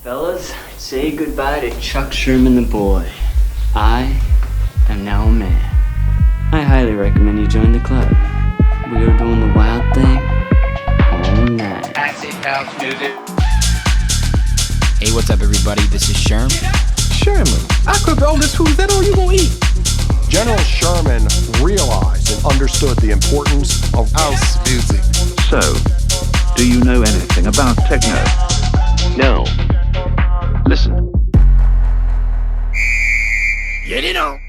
Fellas, say goodbye to Chuck Sherman the boy. I am now a man. I highly recommend you join the club. We are doing the wild thing all night. Acid house music. Hey, what's up, everybody? This is Sherm. Sherman, I cooked all this food. Is that all you gonna eat? General Sherman realized and understood the importance of house music. So, do you know anything about techno? No. Listen. Get it on.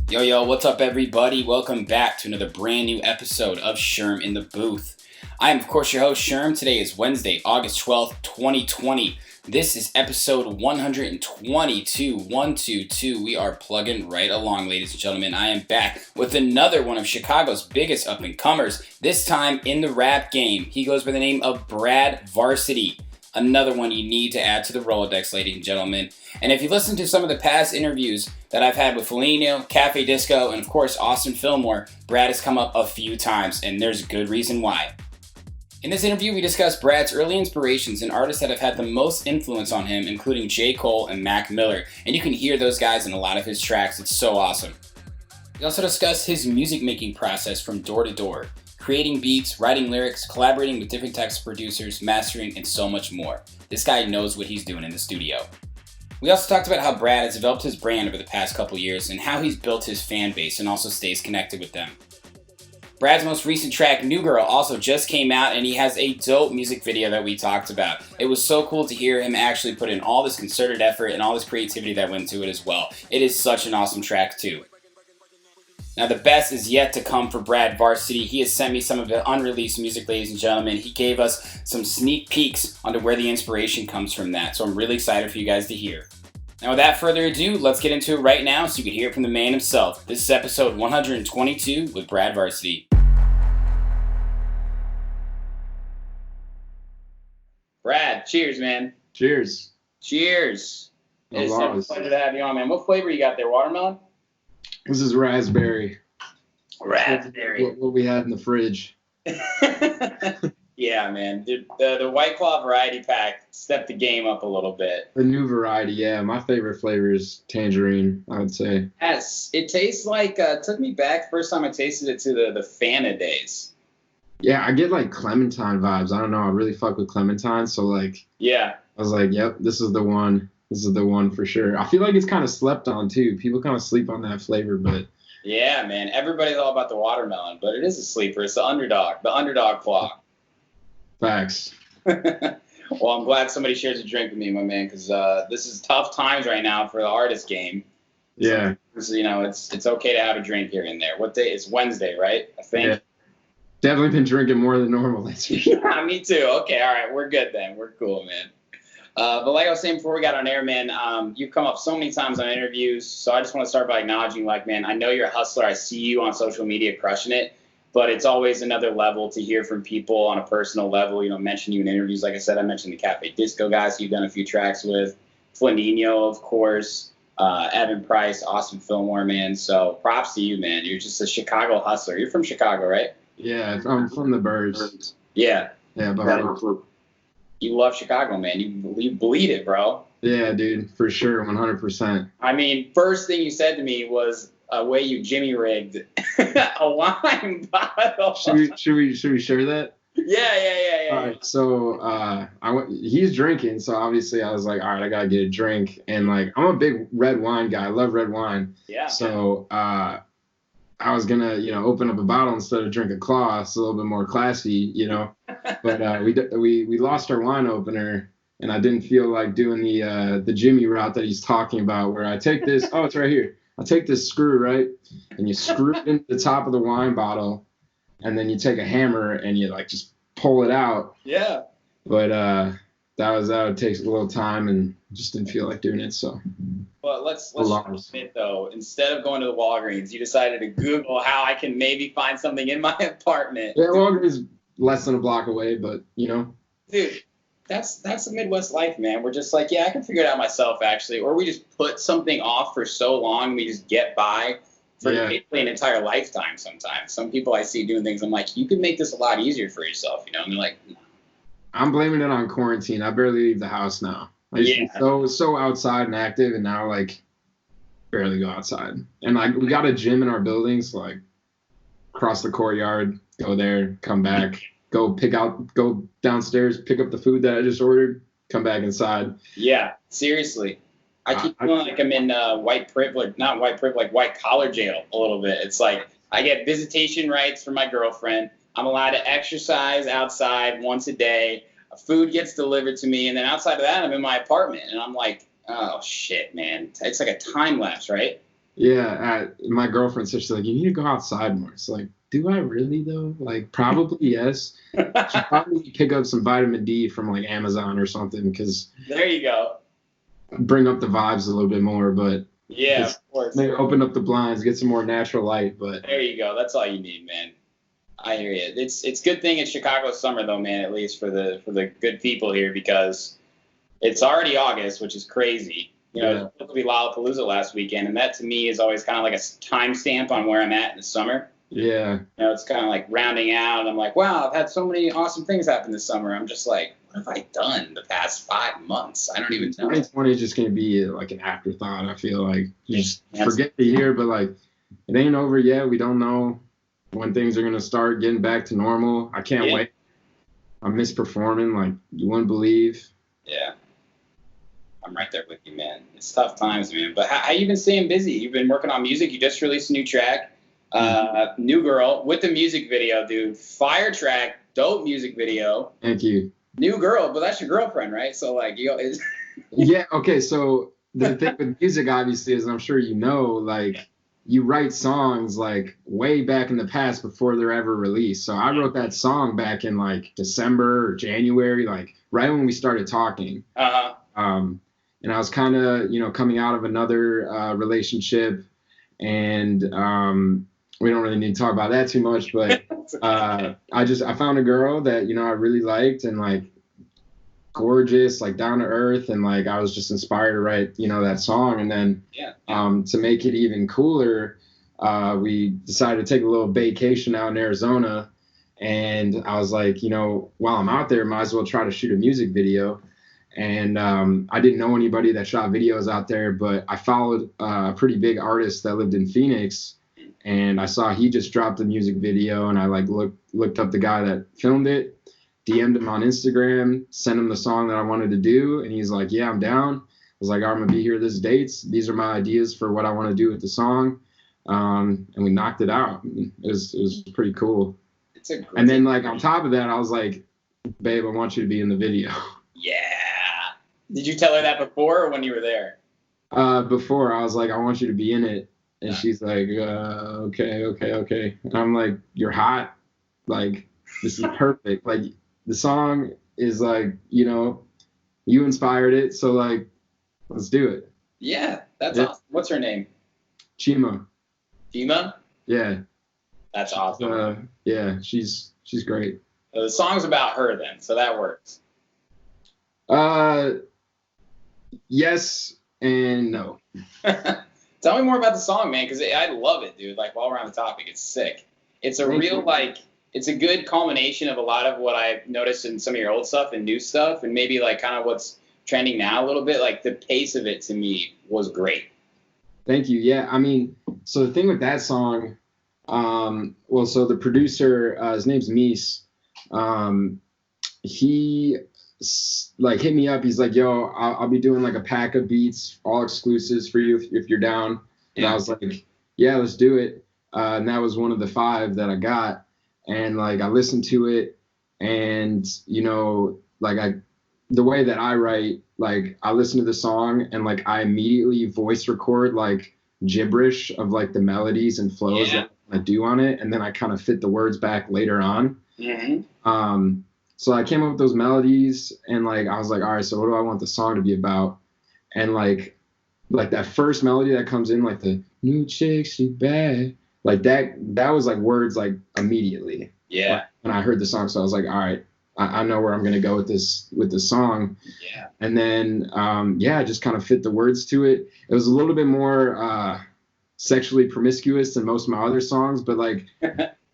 Yo, what's up, everybody? Welcome back to another brand new episode of Sherm in the Booth. I am, of course, your host, Sherm. Today is Wednesday, August 12th, 2020. This is episode 122. We are plugging right along, ladies and gentlemen. I am back with another one of Chicago's biggest up-and-comers, this time in the rap game. He goes by the name of Brad Varsity. Another one you need to add to the Rolodex, ladies and gentlemen. And if you listen to some of the past interviews that I've had with Foligno, Cafe Disco, and of course Austin Fillmore, Brad has come up a few times, and there's a good reason why. In this interview, we discuss Brad's early inspirations and artists that have had the most influence on him, including J. Cole and Mac Miller, and you can hear those guys in a lot of his tracks. It's so awesome. We also discuss his music-making process from door to door, creating beats, writing lyrics, collaborating with different types of producers, mastering, and so much more. This guy knows what he's doing in the studio. We also talked about how Brad has developed his brand over the past couple years and how he's built his fan base and also stays connected with them. Brad's most recent track, New Girl, also just came out, and he has a dope music video that we talked about. It was so cool to hear him actually put in all this concerted effort and all this creativity that went into it as well. It is such an awesome track too. Now the best is yet to come for Brad Varsity. He has sent me some of the unreleased music, ladies and gentlemen. He gave us some sneak peeks onto where the inspiration comes from that, so I'm really excited for you guys to hear. Now without further ado, let's get into it right now so you can hear it from the man himself. This is episode 122 with Brad Varsity. Brad, cheers, man. Cheers. Cheers. It's a Cheers. pleasure to have you on, man. What flavor you got there? Watermelon? This is raspberry. Raspberry. What we had in the fridge. Yeah, man. The White Claw variety pack stepped the game up a little bit. The new variety, yeah. My favorite flavor is tangerine, I would say. Yes, it tastes like, took me back first time I tasted it to the Fanta days. Yeah, I get like clementine vibes. I don't know. I really fuck with clementine. So like, Yeah. I was like, yep, this is the one. This is the one for sure. I feel like it's kind of slept on too. People kind of sleep on that flavor, but. Yeah, man. Everybody's all about the watermelon, but it is a sleeper. It's the underdog claw. Facts. Well, I'm glad somebody shares a drink with me, my man, because this is tough times right now for the artist game. Yeah. So, you know, it's okay to have a drink here and there. What day? It's Wednesday, right? I think. Yeah. Definitely been drinking more than normal. That's for sure. Me too. Okay, all right. We're good then. We're cool, man. But like I was saying before we got on air, man, you've come up so many times on interviews, so I just want to start by acknowledging, like, man, I know you're a hustler. I see you on social media crushing it, but it's always another level to hear from people on a personal level, you know, mention you in interviews. Like I said, I mentioned the Cafe Disco guys you've done a few tracks with, Foligno, of course, Evan Price, Austin Fillmore, man. So props to you, man. You're just a Chicago hustler. You're from Chicago, right? Yeah, I'm from the Birds. Yeah. Yeah, but You love Chicago, man. You bleed it, bro. yeah, dude, for sure, 100%. I mean, first thing you said to me was a way you Jimmy rigged a wine bottle. Should we share that? Yeah. All right, so he's drinking, so obviously I was like, all right, I gotta get a drink, and like I'm a big red wine guy. I love red wine. Yeah. So I was gonna, open up a bottle instead of drink a claw. It's a little bit more classy, But we lost our wine opener, and I didn't feel like doing the Jimmy route that he's talking about, where I take this. Oh, it's right here. I take this screw, right, and you screw it into the top of the wine bottle, and then you take a hammer and you like just pull it out. Yeah. But that would take a little time, and just didn't feel like doing it. So. But let's admit though, instead of going to the Walgreens, you decided to Google how I can maybe find something in my apartment. Yeah, Walgreens is less than a block away, but Dude, that's the Midwest life, man. We're just like, yeah, I can figure it out myself, actually. Or we just put something off for so long, we just get by for basically an entire lifetime sometimes. Some people I see doing things, I'm like, you could make this a lot easier for yourself, And they're like, no. I'm blaming it on quarantine. I barely leave the house now. I used to be so outside and active, and now like barely go outside. And like we got a gym in our building, so like cross the courtyard, go there, come back, go downstairs, pick up the food that I just ordered, come back inside. Yeah, seriously. I keep feeling like I'm in white collar jail a little bit. It's like I get visitation rights from my girlfriend. I'm allowed to exercise outside once a day. Food gets delivered to me, and then outside of that, I'm in my apartment, and I'm like, oh shit, man. It's like a time lapse, right? Yeah, my girlfriend said, she's like, you need to go outside more. It's like, do I really though? Like, probably yes. Should probably pick up some vitamin D from like Amazon or something, because there you go. Bring up the vibes a little bit more, but yeah, of course. Maybe open up the blinds, get some more natural light. But there you go. That's all you need, man. I hear you. It's good thing it's Chicago summer though, man. At least for the good people here, because it's already August, which is crazy. You know, it was supposed to be Lollapalooza last weekend, and that to me is always kind of like a timestamp on where I'm at in the summer. Yeah. You know, it's kind of like rounding out, and I'm like, wow, I've had so many awesome things happen this summer. I'm just like, what have I done the past 5 months? I don't even know. 2020 is just going to be like an afterthought, I feel like. You just forget the year, but like, it ain't over yet. We don't know when things are going to start getting back to normal. I can't wait. I miss performing like you wouldn't believe. Yeah. I'm right there with you, man. It's tough times, man. But how you been staying busy? You've been working on music. You just released a new track, New Girl, with the music video, dude. Fire track, dope music video. Thank you. New Girl, but that's your girlfriend, right? So like, yeah. Okay. So the thing with music, obviously, is I'm sure you know, like you write songs like way back in the past before they're ever released. So I wrote that song back in like December or January, like right when we started talking. And I was kind of, coming out of another relationship, and we don't really need to talk about that too much, but I found a girl that, I really liked, and like gorgeous, like down to earth, and like I was just inspired to write, that song. And then to make it even cooler, we decided to take a little vacation out in Arizona, and I was like, while I'm out there, might as well try to shoot a music video. And I didn't know anybody that shot videos out there, but I followed a pretty big artist that lived in Phoenix, and I saw he just dropped a music video, and I like looked up the guy that filmed it, DM'd him on Instagram, sent him the song that I wanted to do, and he's like, yeah, I'm down. I was like, I'm gonna be here this dates. These are my ideas for what I want to do with the song, and we knocked it out. It was pretty cool. And then like on top of that, I was like, babe, I want you to be in the video. Yeah. Did you tell her that before or when you were there? Before. I was like, I want you to be in it. And she's like, okay. And I'm like, you're hot. Like, this is perfect. Like, the song is like, you inspired it. So, like, let's do it. Yeah, that's awesome. What's her name? Chima. Chima? Yeah. That's awesome. Yeah, she's great. So the song's about her then, so that works. Yes and no. Tell me more about the song, man, because I love it, dude. Like, while we're on the topic, it's sick. It's a real, like, it's a good culmination of a lot of what I've noticed in some of your old stuff and new stuff, and maybe, like, kind of what's trending now a little bit. Like, the pace of it, to me, was great. Thank you. Yeah, I mean, so the thing with that song, so the producer, his name's Mies, he like hit me up. He's like, yo, I'll be doing like a pack of beats, all exclusives for you if you're down. And I was like, yeah, let's do it. And that was one of the 5 that I got. And like I listened to it, and like the way that I write, like I listen to the song and like I immediately voice record like gibberish of like the melodies and flows that I do on it, and then I kind of fit the words back later on. So I came up with those melodies, and like I was like, all right, so what do I want the song to be about? And like that first melody that comes in, like the new chick, she bad, like that was like words like immediately. Yeah. Like, when I heard the song, so I was like, all right, I know where I'm gonna go with this song. Yeah. And then I just kind of fit the words to it. It was a little bit more sexually promiscuous than most of my other songs, but like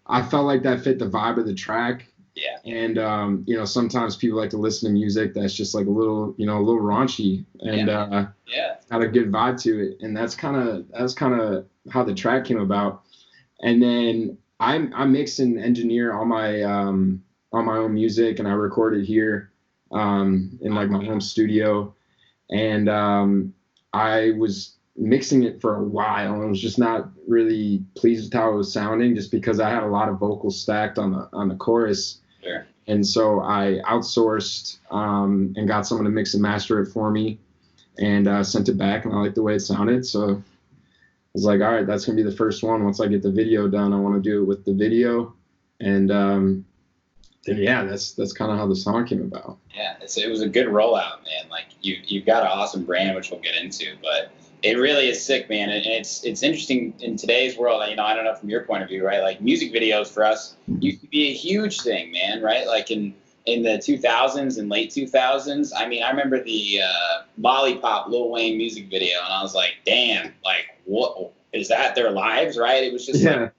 I felt like that fit the vibe of the track. Yeah. And sometimes people like to listen to music that's just like a little raunchy and got a good vibe to it. And that's kind of how the track came about. And then I mix and engineer all my own music, and I record it here in like my home studio. And I was mixing it for a while and was just not really pleased with how it was sounding, just because I had a lot of vocals stacked on the chorus. Sure. And so I outsourced and got someone to mix and master it for me, and sent it back, and I liked the way it sounded. So I was like, all right, that's gonna be the first one. Once I get the video done, I want to do it with the video, and then that's kind of how the song came about. Yeah, it was a good rollout, man. Like you've got an awesome brand, which we'll get into, but it really is sick, man. And it's interesting in today's world. I don't know from your point of view, right? Like music videos for us used to be a huge thing, man. Right? Like in the 2000s and late 2000s. I mean, I remember the Lollipop Lil Wayne music video, and I was like, damn, like what is that? Their lives, right? It was just like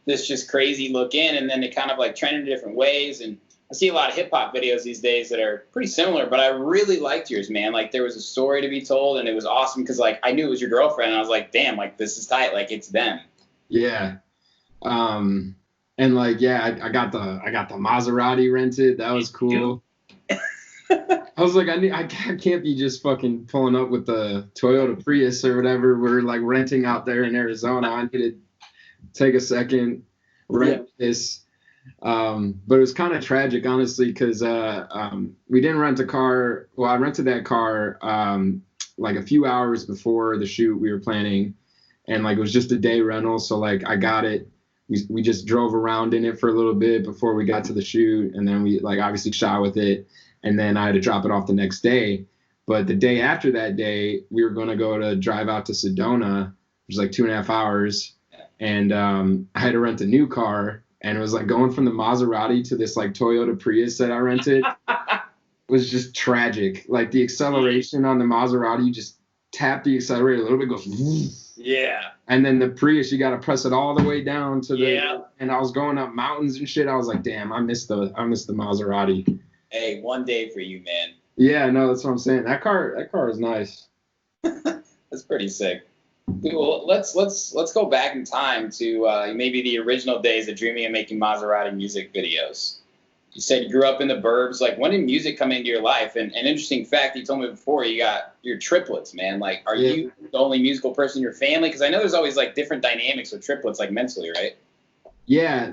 this just crazy look in, and then it kind of like trended different ways. And I see a lot of hip hop videos these days that are pretty similar, but I really liked yours, man. Like there was a story to be told, and it was awesome because like I knew it was your girlfriend, and I was like, damn, like this is tight, like it's them. Yeah. And like, I got the Maserati rented. That was cool. I was like, I can't be just fucking pulling up with the Toyota Prius or whatever. We're like renting out there in Arizona. I need to take a second, rent this. But it was kind of tragic, honestly, because we didn't rent a car. Well, I rented that car like a few hours before the shoot we were planning, and like it was just a day rental. So like I got it. We just drove around in it for a little bit before we got to the shoot, and then we like obviously shot with it, and then I had to drop it off the next day. But the day after that day, we were going to drive out to Sedona, which was like 2.5 hours, and I had to rent a new car, and it was like going from the Maserati to this like Toyota Prius that I rented was just tragic. Like the acceleration on the Maserati, you just tap the accelerator a little bit, goes. Yeah. And then the Prius, you got to press it all the way down to the. And I was going up mountains and shit. I was like, damn, I missed the Maserati. Hey, one day for you, man. Yeah, no, that's what I'm saying. That car is nice. That's pretty sick. Dude, well, let's go back in time to maybe the original days of dreaming of making Maserati music videos. You said you grew up in the burbs. Like, when did music come into your life? And an interesting fact you told me before, you got your triplets, man. Like, are you the only musical person in your family? Because I know there's always like different dynamics with triplets, like mentally, right? Yeah.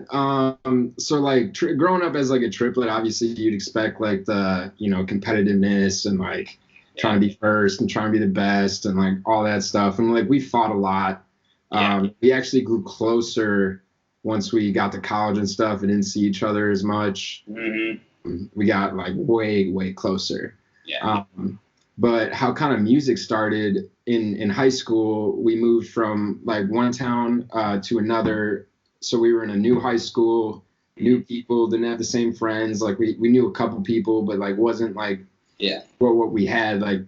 So like growing up as like a triplet, obviously you'd expect like the competitiveness and like trying to be first and trying to be the best and like all that stuff. And like we fought a lot. We actually grew closer once we got to college and stuff and didn't see each other as much. Mm-hmm. We got like way closer. Yeah. But how kind of music started in high school, we moved from like one town to another. So we were in a new high school, new people, didn't have the same friends. Like we knew a couple people, but like wasn't like what we had. Like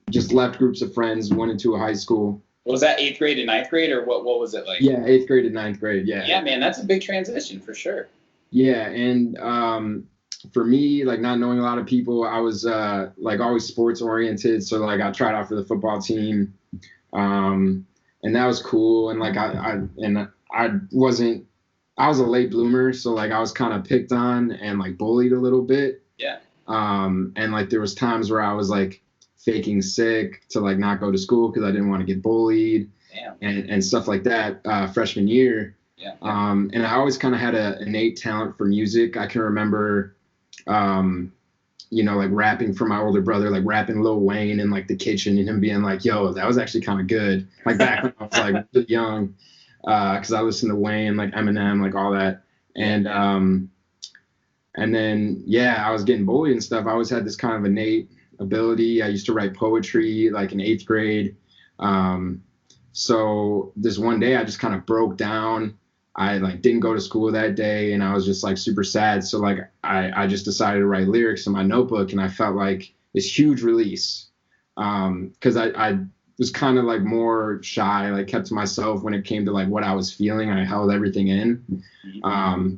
just left groups of friends, went into a high school. Was that 8th grade to 9th grade, or what was it like? Yeah, 8th grade to 9th grade, yeah. Yeah, man, that's a big transition for sure. Yeah, and for me, like not knowing a lot of people, I was like always sports oriented. So like I tried out for the football team, and that was cool. And like I was a late bloomer, so like I was kind of picked on and like bullied a little bit. Yeah. And like there was times where I was like faking sick to like not go to school because I didn't want to get bullied. And stuff like that freshman year. Yeah. And I always kind of had an innate talent for music. I can remember, like rapping for my older brother, like rapping Lil Wayne in like the kitchen and him being like, yo, that was actually kind of good. Like back when I was like really young, because I listened to Wayne, like Eminem, like all that. And then, I was getting bullied and stuff. I always had this kind of innate ability. I used to write poetry like in 8th grade. So this one day I just kind of broke down. I like didn't go to school that day and I was just like super sad. So like I just decided to write lyrics in my notebook, and I felt like this huge release. Cause I was kind of like more shy, like kept to myself when it came to like what I was feeling. I held everything in.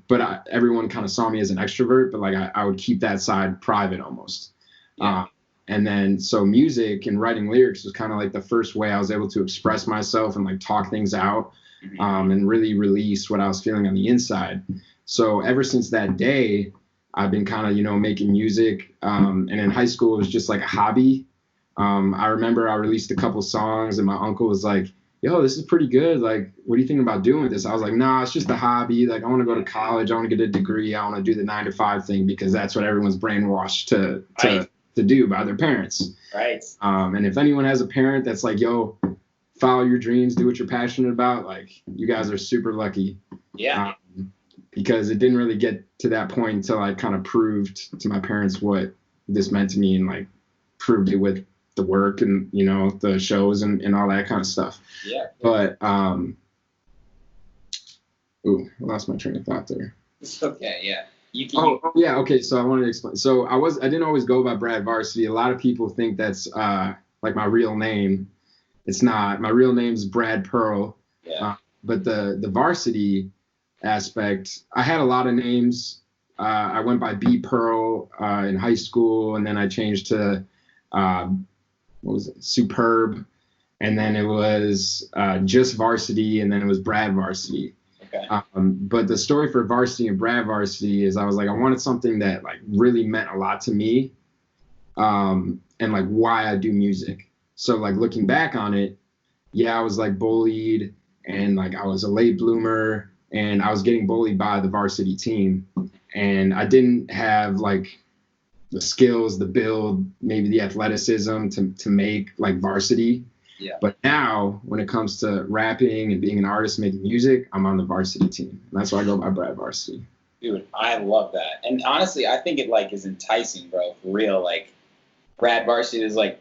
But everyone kind of saw me as an extrovert, but like I would keep that side private almost. Yeah. And then so music and writing lyrics was kind of like the first way I was able to express myself and like talk things out, and really release what I was feeling on the inside. So ever since that day, I've been kind of, you know, making music. And in high school, it was just like a hobby. I remember I released a couple songs and my uncle was like, yo, this is pretty good. Like, what do you think about doing this? I was like, nah, it's just a hobby. Like, I want to go to college. I want to get a degree. I want to do the 9-to-5 thing because that's what everyone's brainwashed to do by their parents. Right. And if anyone has a parent that's like, yo, follow your dreams, do what you're passionate about, like, you guys are super lucky. Yeah. Because it didn't really get to that point until I kind of proved to my parents what this meant to me and like proved it with the work and, you know, the shows and all that kind of stuff. Yeah. But I lost my train of thought there. It's okay. Yeah. Yeah. Okay. So I wanted to explain. So I didn't always go by Brad Varsity. A lot of people think that's like my real name. It's not. My real name's Brad Pearl. Yeah. But the varsity aspect, I had a lot of names. I went by B Pearl in high school, and then I changed to what was it? Superb, and then it was just Varsity, and then it was Brad Varsity. Okay. But the story for Varsity and Brad Varsity is I was like, I wanted something that like really meant a lot to me, and like why I do music. So like looking back on it, yeah, I was like bullied, and like I was a late bloomer, and I was getting bullied by the varsity team, and I didn't have like the skills, the build, maybe the athleticism to make like varsity. Yeah. But now when it comes to rapping and being an artist making music, I'm on the varsity team. And that's why I go by Brad Varsity. Dude, I love that. And honestly, I think it like is enticing, bro, for real. Like Brad Varsity is like,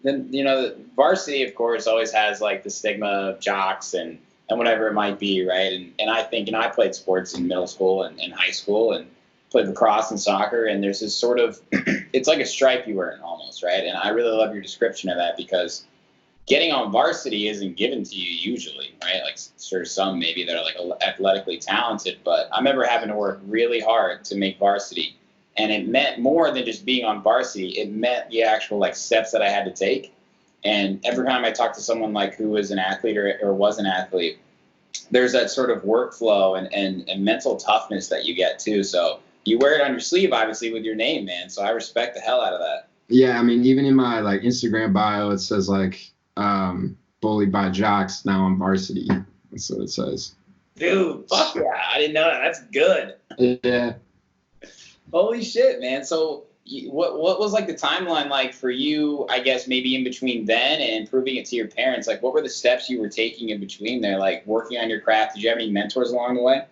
then, you know, varsity, of course, always has like the stigma of jocks and whatever it might be, right? And I think, and I played sports in middle school and high school and played lacrosse and soccer, and there's this sort of, it's like a stripe you earn almost, right? And I really love your description of that because getting on varsity isn't given to you usually, right? Like sure, some maybe that are like athletically talented, but I remember having to work really hard to make varsity. And it meant more than just being on varsity. It meant the actual like steps that I had to take. And every time I talk to someone like who was an athlete or was an athlete, there's that sort of workflow and mental toughness that you get too. So you wear it on your sleeve, obviously, with your name, man. So I respect the hell out of that. Yeah, I mean, even in my like Instagram bio, it says like bullied by jocks, now I'm varsity. That's what it says. Dude, fuck yeah. I didn't know that. That's good. Yeah. Holy shit, man. So what was like the timeline like for you, I guess, maybe in between then and proving it to your parents? Like, what were the steps you were taking in between there? Like working on your craft? Did you have any mentors along the way?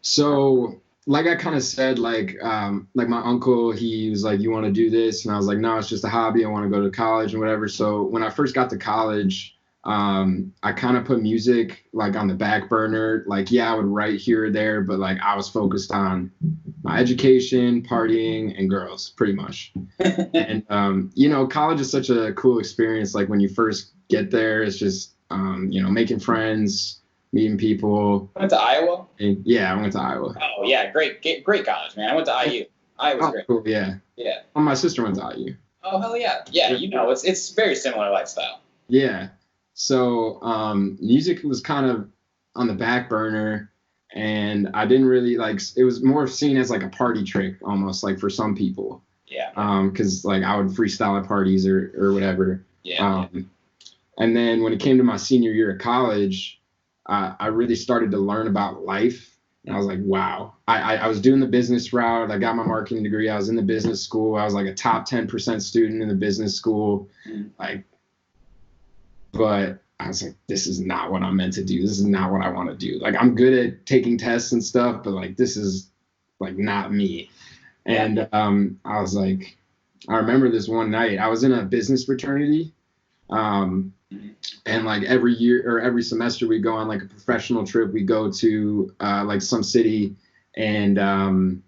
So like I kind of said, like my uncle, he was like, you want to do this? And I was like, no, it's just a hobby. I want to go to college and whatever. So when I first got to college, I kind of put music like on the back burner. Like, yeah, I would write here or there, but like I was focused on my education, partying, and girls pretty much. And, you know, college is such a cool experience. Like when you first get there, it's just, you know, making friends, meeting people. Went to Iowa? Yeah, I went to Iowa. Oh, yeah. Great college, man. I went to IU. Iowa's great. Cool, yeah. Yeah. Well, my sister went to IU. Oh, hell yeah. Yeah, you know, it's very similar lifestyle. Yeah. So music was kind of on the back burner, and I didn't really like, it was more seen as like a party trick almost, like for some people. Yeah. Because like I would freestyle at parties or whatever. Yeah. And then when it came to my senior year of college, I really started to learn about life. And I was like, wow. I was doing the business route. I got my marketing degree. I was in the business school. I was like a top 10% student in the business school. But I was like, this is not what I'm meant to do. This is not what I want to do. Like, I'm good at taking tests and stuff, but like, this is like not me. And I was like, I remember this one night I was in a business fraternity. And like every year or every semester we go on like a professional trip. We go to like some city and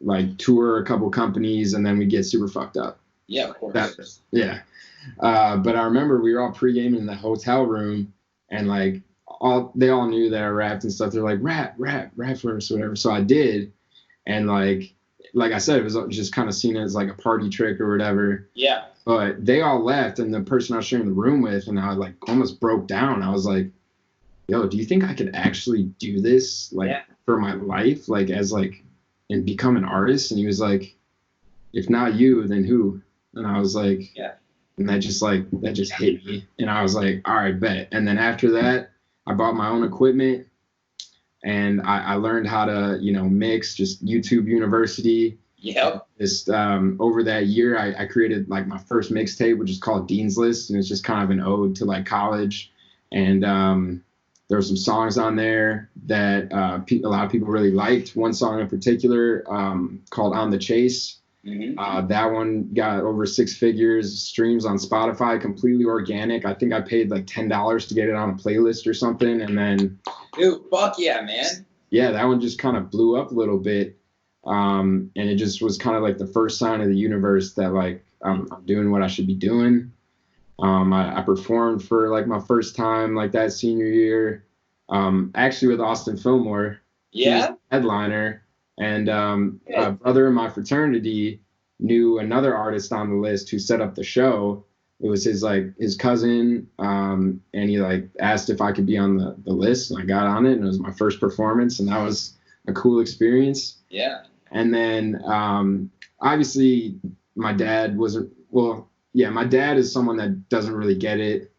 like tour a couple companies, and then we get super fucked up. Yeah, of course. Yeah. But I remember we were all pre-gaming in the hotel room, and like they all knew that I rapped and stuff. They're like, rap for us, whatever. So I did, and like I said, it was just kind of seen as like a party trick or whatever. Yeah. But they all left, and the person I was sharing the room with, and I like almost broke down. I was like, yo, do you think I could actually do this for my life, like as like and become an artist? And he was like, if not you, then who? And I was like, yeah. And that just hit me. And I was like, all right, bet. And then after that, I bought my own equipment, and I learned how to, mix, just YouTube University. Yep. Just over that year, I created like my first mixtape, which is called Dean's List, and it's just kind of an ode to like college. And there were some songs on there that a lot of people really liked. One song in particular called On the Chase. Mm-hmm. That one got over 6 figures, streams on Spotify, completely organic. I think I paid like $10 to get it on a playlist or something. And then, dude, fuck yeah, man. Yeah, that one just kind of blew up a little bit. And it just was kind of like the first sign of the universe that like I'm doing what I should be doing. I performed for like my first time like that senior year, actually with Austin Fillmore. Yeah. Headliner. And a brother in my fraternity knew another artist on the list who set up the show. It was his cousin, and he like asked if I could be on the list, and I got on it, and it was my first performance, and that was a cool experience. Yeah. And then obviously my dad wasn't, well, yeah, my dad is someone that doesn't really get it.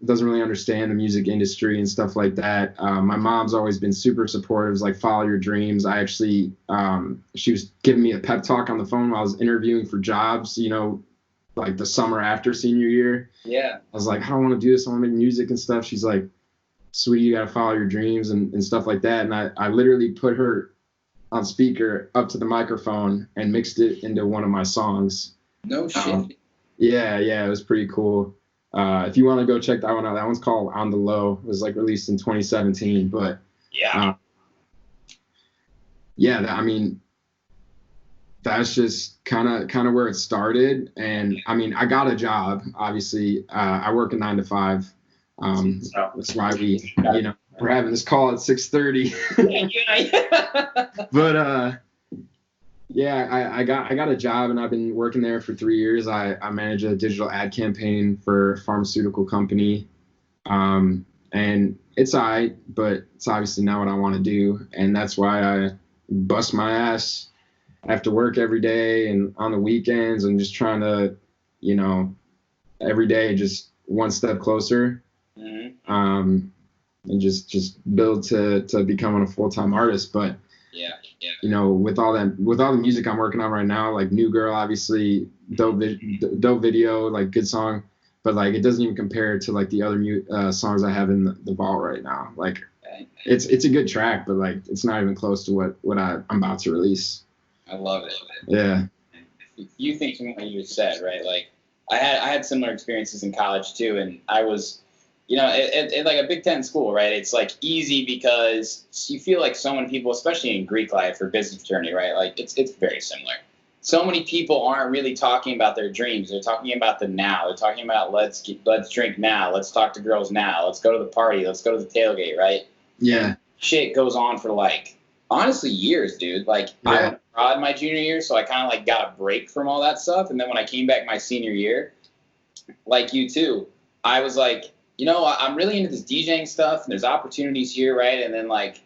Doesn't really understand the music industry and stuff like that. My mom's always been super supportive, like follow your dreams. I actually, she was giving me a pep talk on the phone while I was interviewing for jobs, like the summer after senior year. Yeah. I was like, I don't want to do this. I want to make music and stuff. She's like, sweetie, you got to follow your dreams and stuff like that. And I literally put her on speaker up to the microphone and mixed it into one of my songs. No shit. Yeah, it was pretty cool. If you want to go check that one out, that one's called On the Low. It was like released in 2017, but yeah, I mean, that's just kind of where it started. And I mean, I got a job, obviously. I work a 9 to 5. That's why we're having this call at 6:30. But yeah, I got a job, and I've been working there for 3 years. I manage a digital ad campaign for a pharmaceutical company. And it's all right, but it's obviously not what I want to do. And that's why I bust my ass after work every day and on the weekends, and just trying to, every day just one step closer. Mm-hmm. And just build to becoming a full-time artist. But yeah. With all the music I'm working on right now, like New Girl, obviously dope video, like good song, but like it doesn't even compare to like the other songs I have in the vault right now. Like it's a good track, but like it's not even close to what I'm about to release. I love it. Yeah. You think from what you said, right? Like I had similar experiences in college too, and I was, at like a Big Ten school, right? It's like easy because you feel like so many people, especially in Greek life or business fraternity, right? Like it's very similar. So many people aren't really talking about their dreams. They're talking about the now. They're talking about let's drink now. Let's talk to girls now. Let's go to the party. Let's go to the tailgate, right? Yeah. And shit goes on for like honestly years, dude. Like I went abroad my junior year, so I kind of like got a break from all that stuff. And then when I came back my senior year, like you too, I was like, I'm really into this DJing stuff, and there's opportunities here, right? And then, like,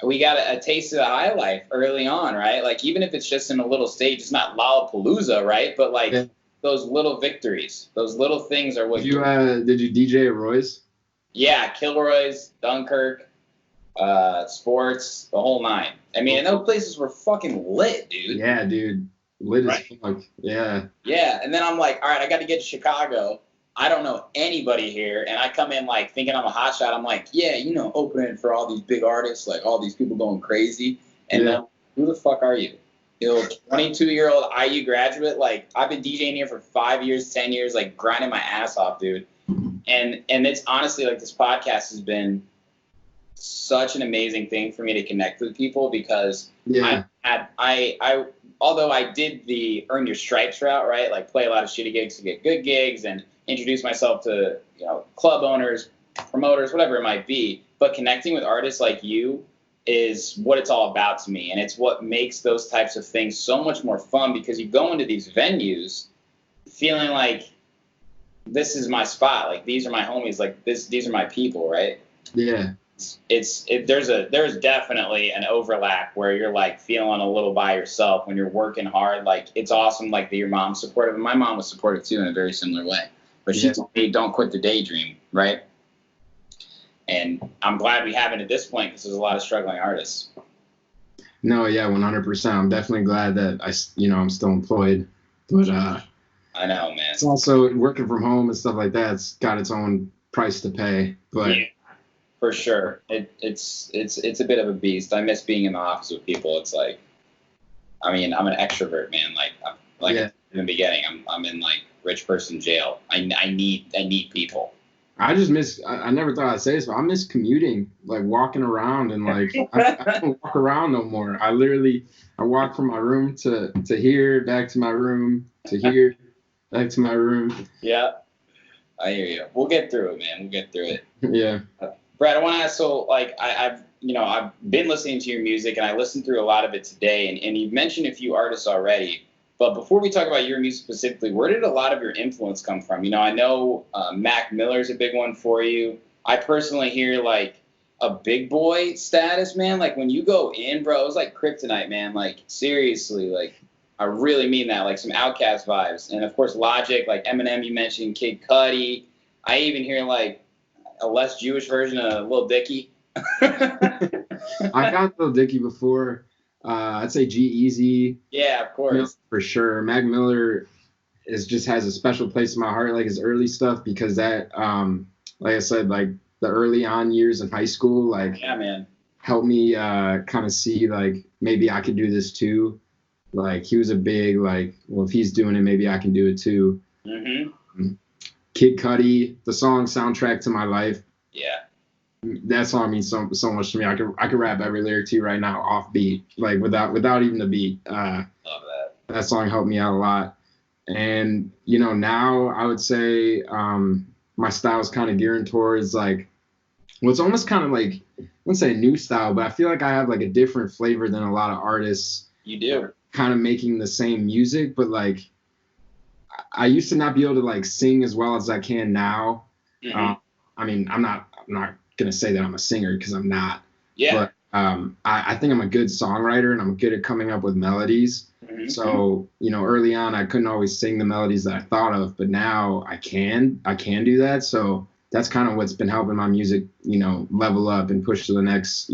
we got a taste of the high life early on, right? Like, even if it's just in a little stage, it's not Lollapalooza, right? But, like, those little victories, those little things are what did you DJ at Roy's? Yeah, Kilroy's, Dunkirk, Sports, the whole nine. I mean, and those places were fucking lit, dude. Yeah, dude. Lit as fuck. Yeah. Yeah, and then I'm like, all right, I got to get to Chicago. I don't know anybody here, and I come in like thinking I'm a hotshot. I'm like, yeah, opening for all these big artists, like all these people going crazy. And then, who the fuck are you? 22-year-old IU graduate. Like, I've been DJing here for 5 years, 10 years, like grinding my ass off, dude. And it's honestly like this podcast has been such an amazing thing for me to connect with people because Yeah. I although I did the earn your stripes route, right? Like play a lot of shitty gigs to get good gigs and introduce myself to, club owners, promoters, whatever it might be. But connecting with artists like you is what it's all about to me. And it's what makes those types of things so much more fun because you go into these venues feeling like this is my spot. Like these are my homies. Like these are my people, right? Yeah. There's definitely an overlap where you're like feeling a little by yourself when you're working hard. Like it's awesome, like that your mom's supportive. And my mom was supportive too in a very similar way. But she told me, don't quit the daydream, right? And I'm glad we have it at this point because there's a lot of struggling artists. No, yeah, 100%. I'm definitely glad that I'm still employed. But I know, man. it's also working from home and stuff like that. It's got its own price to pay. But yeah. For sure. It's a bit of a beast. I miss being in the office with people. It's like, I mean, I'm an extrovert, man. In the beginning, I'm in like rich person jail. I need people. I just miss, I never thought I'd say this, but I miss commuting, like walking around and like, I don't walk around no more. I walk from my room to here, back to my room, to here, back to my room. Yeah. I hear you. We'll get through it, man. We'll get through it. Yeah. Brad, I want to ask, so like I've been listening to your music and I listened through a lot of it today and you've mentioned a few artists already, but before we talk about your music specifically, where did a lot of your influence come from? I know Mac Miller's a big one for you. I personally hear like a big boy status, man. Like when you go in, bro, it was like kryptonite, man. Like seriously, like I really mean that, like some Outkast vibes. And of course Logic, like Eminem you mentioned, Kid Cudi. I even hear like a less Jewish version of Lil Dicky. I got Lil Dicky before. I'd say G-Eazy. Yeah, of course. For sure. Mac Miller just has a special place in my heart, like his early stuff, because that, like I said, like the early on years in high school, like yeah, man, helped me kind of see like maybe I could do this too. Like he was a big like, well, if he's doing it, maybe I can do it too. Mm-hmm. Kid Cudi, the song Soundtrack to My Life. Yeah. That song means so much to me. I could rap every lyric to you right now off beat, like without even the beat. Love that. That song helped me out a lot. And now I would say my style is kind of gearing towards like, well, it's almost kind of like, I wouldn't say a new style, but I feel like I have like a different flavor than a lot of artists. You do. Kind of making the same music, but like I used to not be able to like sing as well as I can now. Mm-hmm. I mean, I'm not gonna say that I'm a singer because I'm not. Yeah. But I think I'm a good songwriter and I'm good at coming up with melodies. Mm-hmm. So early on I couldn't always sing the melodies that I thought of, but now I can do that. So that's kind of what's been helping my music, level up and push to the next,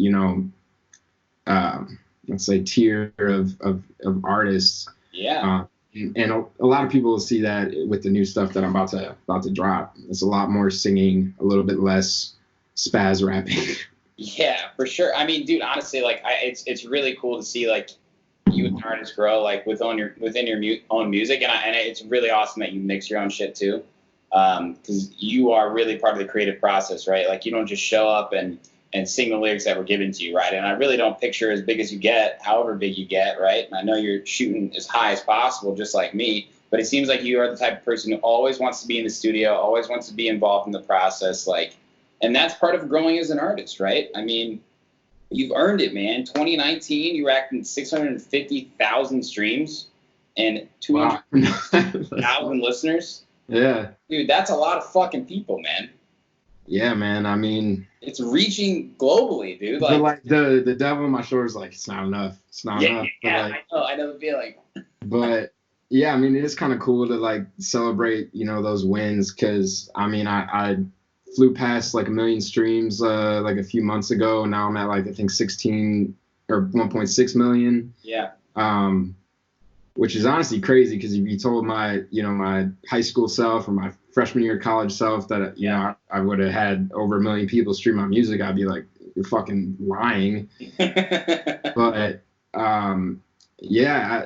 let's say tier of artists. Yeah. And a lot of people will see that with the new stuff that I'm about to drop. It's a lot more singing, a little bit less spaz rapping. Yeah, for sure. I mean, dude, honestly, like it's really cool to see like you as an artist grow like within your own music, and it's really awesome that you mix your own shit too, because you are really part of the creative process, right? Like you don't just show up and sing the lyrics that were given to you, right? And I really don't picture as big as you get, however big you get, right? And I know you're shooting as high as possible, just like me, but it seems like you are the type of person who always wants to be in the studio, always wants to be involved in the process, like, and that's part of growing as an artist, right? I mean, you've earned it, man. 2019, you racked in 650,000 streams and 200,000 listeners. Yeah. Dude, that's a lot of fucking people, man. Yeah, man. I mean, it's reaching globally, dude. Like the devil on my shoulder is like, it's not enough. It's not enough. Yeah, like, I know the feeling. But yeah, I mean, it is kind of cool to like celebrate, those wins. Cause I mean, I flew past like 1 million streams like a few months ago. Now I'm at like, I think 16 or 1.6 million. Yeah. Which is honestly crazy because if you told my, my high school self or my freshman year college self that, I would have had over 1 million people stream my music, I'd be like, you're fucking lying. But yeah,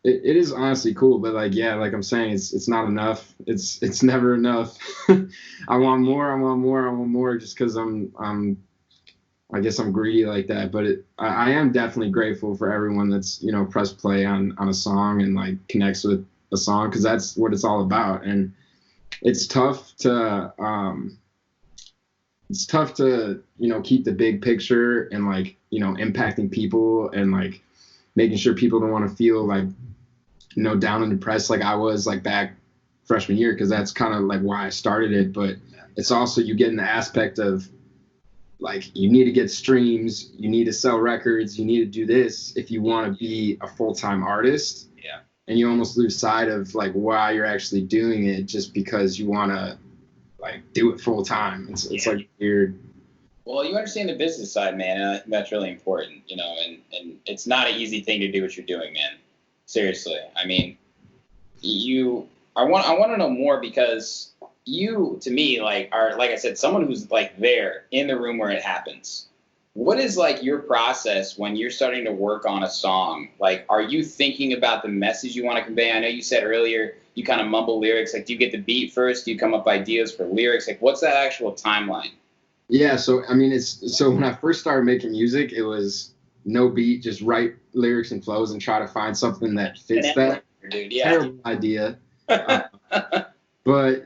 it is honestly cool. But like, yeah, like I'm saying, it's not enough. It's never enough. I want more just because I'm I guess I'm greedy like that, but I am definitely grateful for everyone that's, you know, press play on a song and like connects with a song, because that's what it's all about. And it's tough to you know, keep the big picture and like, you know, impacting people and like making sure people don't want to feel like, you know, down and depressed like I was like back freshman year, because that's kind of like why I started it. But it's also, you get in the aspect of like, you need to get streams, you need to sell records, you need to do this if you want to be a full-time artist. Yeah. And you almost lose sight of like why you're actually doing it just because you want to like do it full time. It's like weird. Well, you understand the business side, man, and I think that's really important, you know, and it's not an easy thing to do what you're doing, man. Seriously. I mean, I want to know more, because you, to me, like, are, like I said, someone who's like there in the room where it happens. What is like your process when you're starting to work on a song? Like, are you thinking about the message you want to convey? I know you said earlier you kind of mumble lyrics. Like, do you get the beat first? Do you come up with ideas for lyrics? Like, what's that actual timeline? Yeah, so I mean, so when I first started making music, it was no beat, just write lyrics and flows and try to find something that fits that. Dude, yeah. Terrible idea. But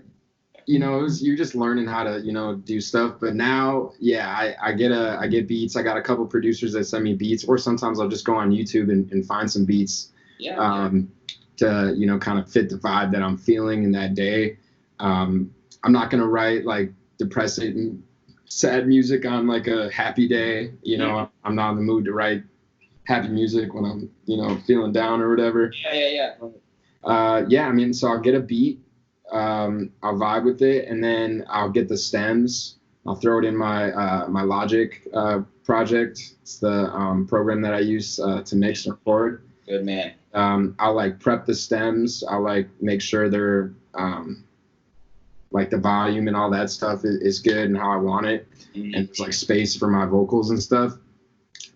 you know, you're just learning how to, you know, do stuff. But now, yeah, I get beats. I got a couple producers that send me beats, or sometimes I'll just go on YouTube and find some beats. Yeah. To, you know, kind of fit the vibe that I'm feeling in that day. I'm not gonna write like depressing, sad music on like a happy day. You know, I'm not in the mood to write happy music when I'm, you know, feeling down or whatever. Yeah. Yeah, I mean, so I'll get a beat. I'll vibe with it, and then I'll get the stems. I'll throw it in my my Logic project. It's the program that I use to mix and record. Good man. I'll like prep the stems. I'll like make sure they're like the volume and all that stuff is good and how I want it, and there's like space for my vocals and stuff.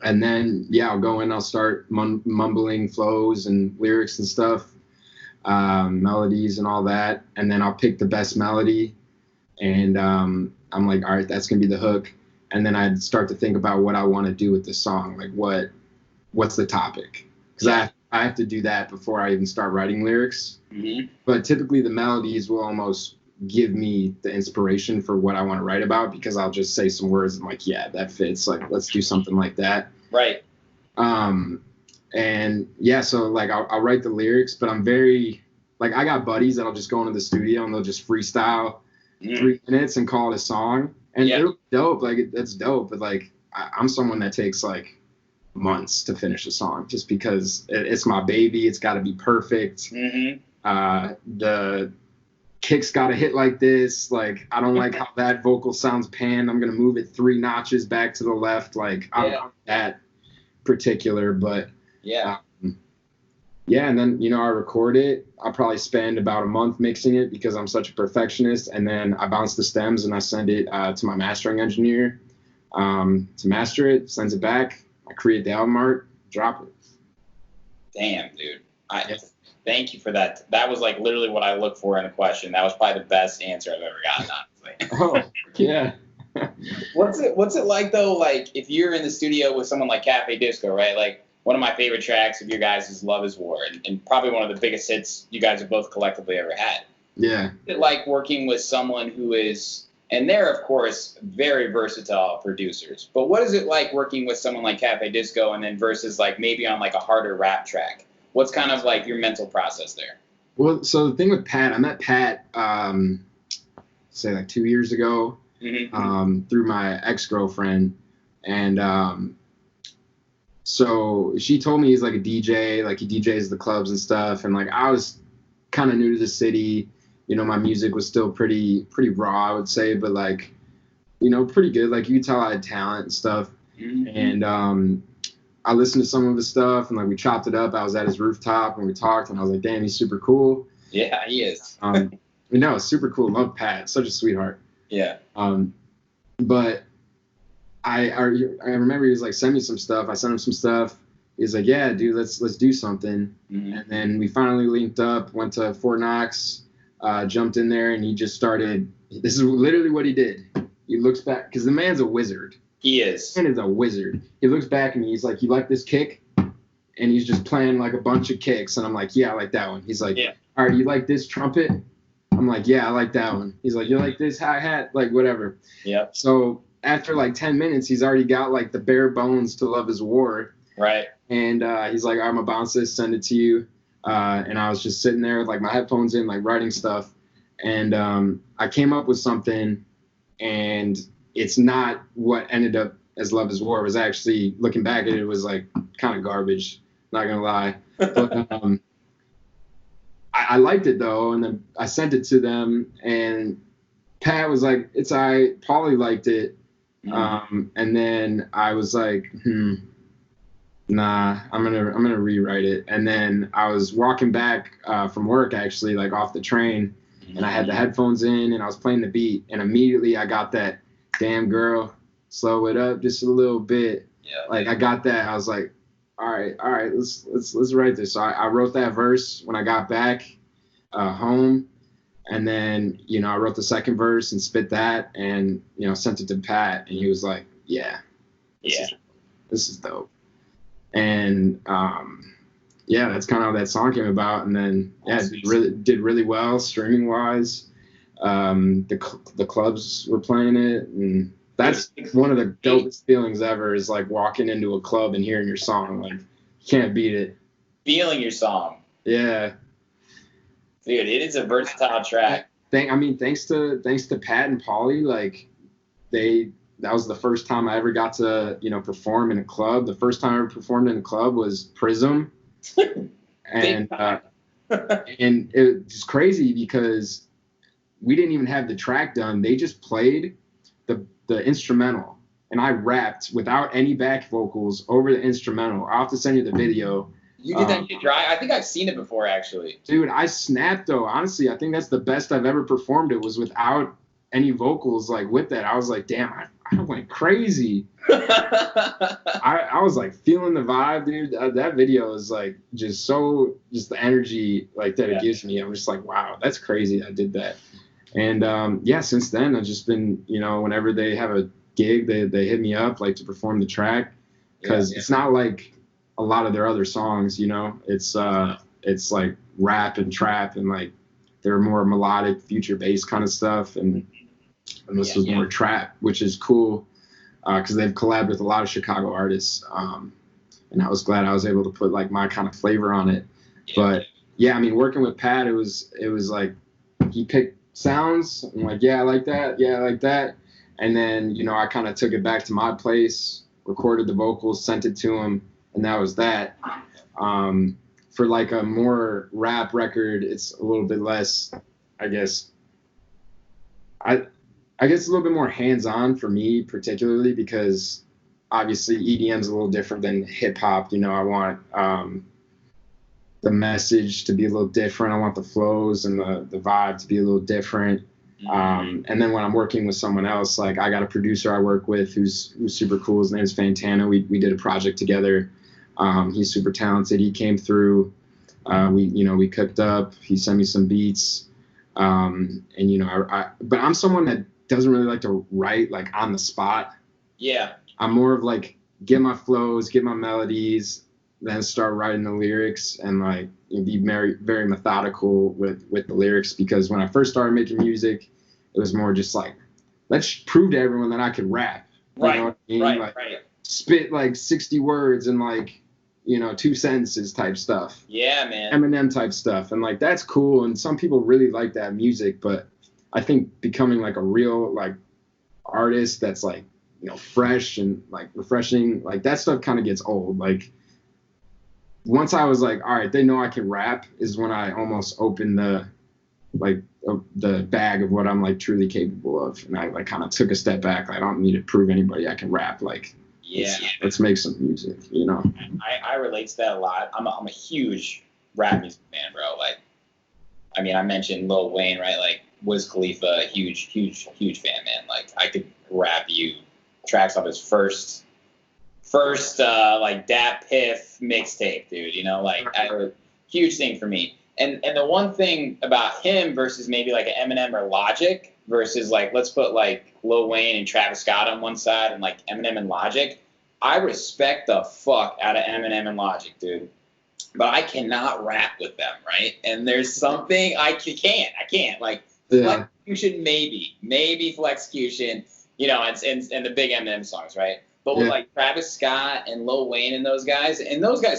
And then yeah, I'll go in. I'll start mumbling flows and lyrics and stuff. Melodies and all that, and then I'll pick the best melody, and I'm like, all right, that's gonna be the hook. And then I'd start to think about what I want to do with the song, like what's the topic, because I have to do that before I even start writing lyrics. But typically the melodies will almost give me the inspiration for what I want to write about, because I'll just say some words and like, yeah, that fits, like let's do something like that. Right. And yeah, so like I'll write the lyrics, but I'm very like, I got buddies that'll just go into the studio and they'll just freestyle 3 minutes and call it a song, and it'll be dope. Like that's dope, but like I'm someone that takes like months to finish a song, just because it's my baby. It's got to be perfect. The kick's got to hit like this. Like I don't like how that vocal sounds panned. I'm gonna move it 3 notches back to the left. Like I'm that particular, but yeah, and then, you know, I record it. I'll probably spend about a month mixing it because I'm such a perfectionist, and then I bounce the stems and I send it to my mastering engineer to master it, sends it back. I create the album art, drop it. Damn, dude. Thank you for that. That was like literally what I looked for in a question. That was probably the best answer I've ever gotten, honestly. Oh, yeah. What's it like though? Like if you're in the studio with someone like Cafe Disco, right? Like one of my favorite tracks of your guys is Love is War, and probably one of the biggest hits you guys have both collectively ever had. Yeah. Is it like working with someone who is, and they're of course very versatile producers, but what is it like working with someone like Cafe Disco and then versus like maybe on like a harder rap track? What's kind of like your mental process there? Well, so the thing with Pat, I met Pat say like 2 years ago through my ex-girlfriend, and so she told me he's like a DJ, like he DJs the clubs and stuff, and like I was kind of new to the city, you know, my music was still pretty raw, I would say, but like, you know, pretty good. Like you could tell I had talent and stuff, and I listened to some of his stuff, and like we chopped it up. I was at his rooftop and we talked, and I was like, damn, he's super cool. Yeah, he is. No, super cool. Love Pat, such a sweetheart. Yeah. But I remember he was like, send me some stuff. I sent him some stuff. He's like, yeah, dude, let's do something. And then we finally linked up, went to Fort Knox, jumped in there, and he just started. This is literally what he did. He looks back, because the man's a wizard. He is. Man is a wizard. He looks back and he's like, "You like this kick?" And he's just playing like a bunch of kicks, and I'm like, "Yeah, I like that one." He's like, Yeah. "All right, you like this trumpet?" I'm like, "Yeah, I like that one." He's like, "You like this hi-hat?" Like whatever. Yep. So after like 10 minutes, he's already got like the bare bones to Love Is War. Right. And he's like, "I'm gonna bounce this, send it to you." And I was just sitting there with like my headphones in, like writing stuff. And I came up with something, and it's not what ended up as Love Is War. It was actually, looking back at it, it was like kind of garbage, not gonna lie. But I liked it though, and then I sent it to them, and Pat was like, "It's all right." Paulie liked it. And then I was like, nah, I'm gonna rewrite it. And then I was walking back from work, actually, like off the train, and I had the headphones in, and I was playing the beat, and immediately I got that, "Damn girl, slow it up just a little bit." Yeah. Like I got that. I was like, all right, let's write this. So I wrote that verse when I got back home, and then I wrote the second verse and spit that, and sent it to Pat, and he was like, "Yeah, this is dope." And yeah, that's kind of how that song came about. And then it did really well streaming wise. The clubs were playing it, and that's one of the dopest feelings ever, is like walking into a club and hearing your song. Like, you can't beat it. Feeling your song. Yeah. Dude, it is a versatile track. Thanks to Pat and Paulie, like that was the first time I ever got to, perform in a club. The first time I ever performed in a club was Prism. And and it was crazy because we didn't even have the track done. They just played the instrumental, and I rapped without any back vocals over the instrumental. I'll have to send you the video. You did that shit dry? I think I've seen it before, actually. Dude, I snapped though. Honestly, I think that's the best I've ever performed. It was without any vocals, like with that. I was like, damn, I went crazy. I was like feeling the vibe, dude. That video is like just the energy like that it gives me. I'm just like, wow, that's crazy. I did that. And since then I've just been, whenever they have a gig, they hit me up like to perform the track, because it's not like a lot of their other songs, it's like rap and trap, and like they're more melodic, future bass kind of stuff, and this was more trap, which is cool because they've collabed with a lot of Chicago artists, and I was glad I was able to put like my kind of flavor on it. But working with Pat, it was like he picked sounds. I'm like, I like that, and then I kind of took it back to my place, recorded the vocals, sent it to him, and that was that. For like a more rap record, it's a little bit less, I guess a little bit more hands-on for me, particularly because obviously EDM is a little different than hip hop. I want the message to be a little different. I want the flows and the vibe to be a little different. And then when I'm working with someone else, like I got a producer I work with who's super cool. His name is Fantana. We did a project together. He's super talented. He came through. We cooked up. He sent me some beats. But I'm someone that doesn't really like to write like on the spot. Yeah. I'm more of like get my flows, get my melodies, then start writing the lyrics, and like be very, very methodical with the lyrics, because when I first started making music, it was more just like, let's prove to everyone that I could rap. Right. You know what I mean? Right. Like, Right. spit like 60 words in like 2 sentences type stuff. Yeah, man. Eminem type stuff, and like that's cool, and some people really like that music, but I think becoming like a real like artist that's like fresh and like refreshing, like that stuff kind of gets old. Like once I was like, all right, they know I can rap, is when I almost opened the bag of what I'm like truly capable of, and I like kind of took a step back. I don't need to prove anybody I can rap. Like, let's make some music. I relate to that a lot. I'm a huge rap music fan, bro. Like, I mean, I mentioned Lil Wayne, right? Like Wiz Khalifa, huge fan, man. Like I could rap you tracks off his first like Dat Piff mixtape, dude. Huge thing for me. And the one thing about him versus maybe like an Eminem or Logic versus like let's put like Lil Wayne and Travis Scott on one side and like Eminem and Logic. I respect the fuck out of Eminem and Logic, dude. But I cannot rap with them, right? And there's something I can't. Like Flexecution, maybe Flexecution, you know, and the big Eminem songs, right? But with like Travis Scott and Lil Wayne and those guys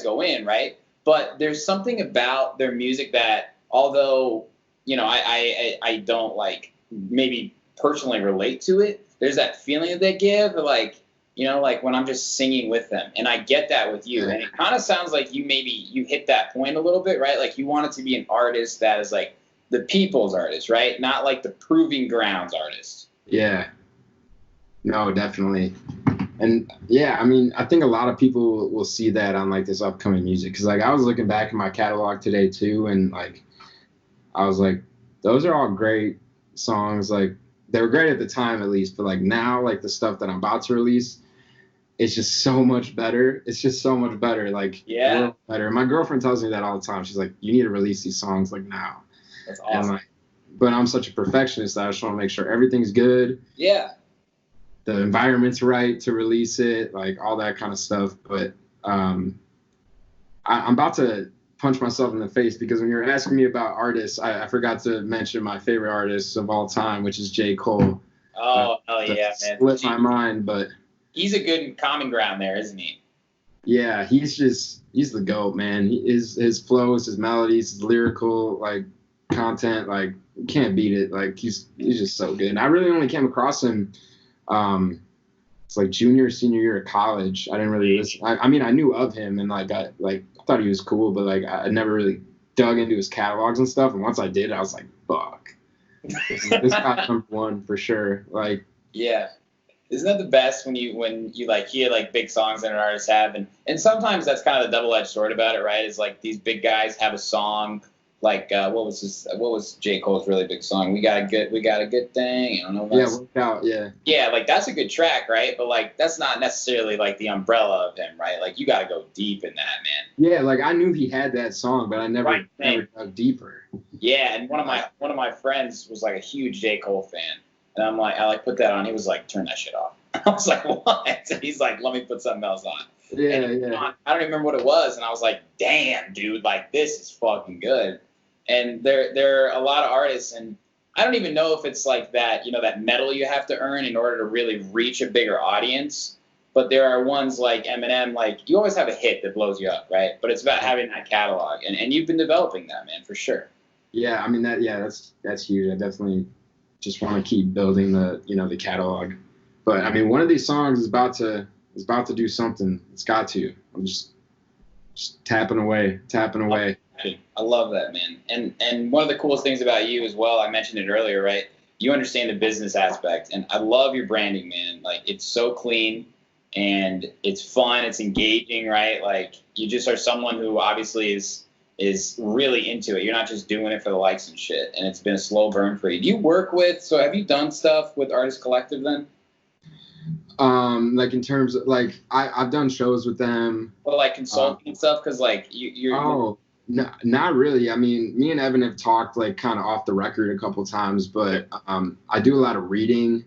go in, right? But there's something about their music that, although, you know, I don't like maybe personally relate to it, there's that feeling that they give, like, you know, like when I'm just singing with them. And I get that with you. And it kind of sounds like you hit that point a little bit, right? Like you want it to be an artist that is like the people's artist, right? Not like the proving grounds artist. Yeah. No, definitely. And yeah, I mean, I think a lot of people will see that on like this upcoming music. Cause like I was looking back in my catalog today too. And like, I was like, those are all great songs. Like they were great at the time at least, but like now, like the stuff that I'm about to release, it's just so much better. It's just so much better. Like, better. My girlfriend tells me that all the time. She's like, you need to release these songs like now. That's awesome. Like, but I'm such a perfectionist that I just want to make sure everything's good. Yeah. The environment's right to release it, like all that kind of stuff. But I'm about to punch myself in the face because when you're asking me about artists, I forgot to mention my favorite artist of all time, which is J. Cole. Oh, hell yeah, man. Split my mind, but he's a good common ground there, isn't he? Yeah, he's the GOAT, man. His flows, his melodies, his lyrical like content, like you can't beat it. Like he's just so good. And I really only came across him it's like senior year of college. I didn't really listen. I mean, I knew of him and like I thought he was cool, but like I never really dug into his catalogs and stuff. And once I did, I was like, fuck. This guy's number one for sure. Like, yeah. Isn't that the best when you like hear like big songs that an artist have, and sometimes that's kind of the double-edged sword about it, right? Is like these big guys have a song like what was J. Cole's really big song? We got a good thing. I don't know. Work out. Yeah. Yeah, like that's a good track, right? But like that's not necessarily like the umbrella of him, right? Like you got to go deep in that, man. Yeah, like I knew he had that song, but I never dug deeper. Yeah, and one of my friends was like a huge J. Cole fan. And I'm like, I put that on. He was like, turn that shit off. I was like, what? And he's like, let me put something else on. Yeah. I don't even remember what it was. And I was like, damn, dude, like this is fucking good. And there are a lot of artists, and I don't even know if it's like that, you know, that medal you have to earn in order to really reach a bigger audience. But there are ones like Eminem, like you always have a hit that blows you up, right? But it's about having that catalog, and you've been developing that, man, for sure. Yeah, I mean that's huge. I definitely just want to keep building the catalog. But I mean, one of these songs is about to do something. It's got to. I'm just tapping away. I love that, man. And one of the coolest things about you as well, I mentioned it earlier, right? You understand the business aspect, and I love your branding, man. Like it's so clean and it's fun, it's engaging, right? Like you just are someone who obviously is really into it. You're not just doing it for the likes and shit. And it's been a slow burn for you. Do you have you done stuff with Artist Collective then? Like in terms of like, I've done shows with them. Or like consulting and stuff? Cause like you're. No, not really. I mean, me and Evan have talked like kind of off the record a couple times, but I do a lot of reading.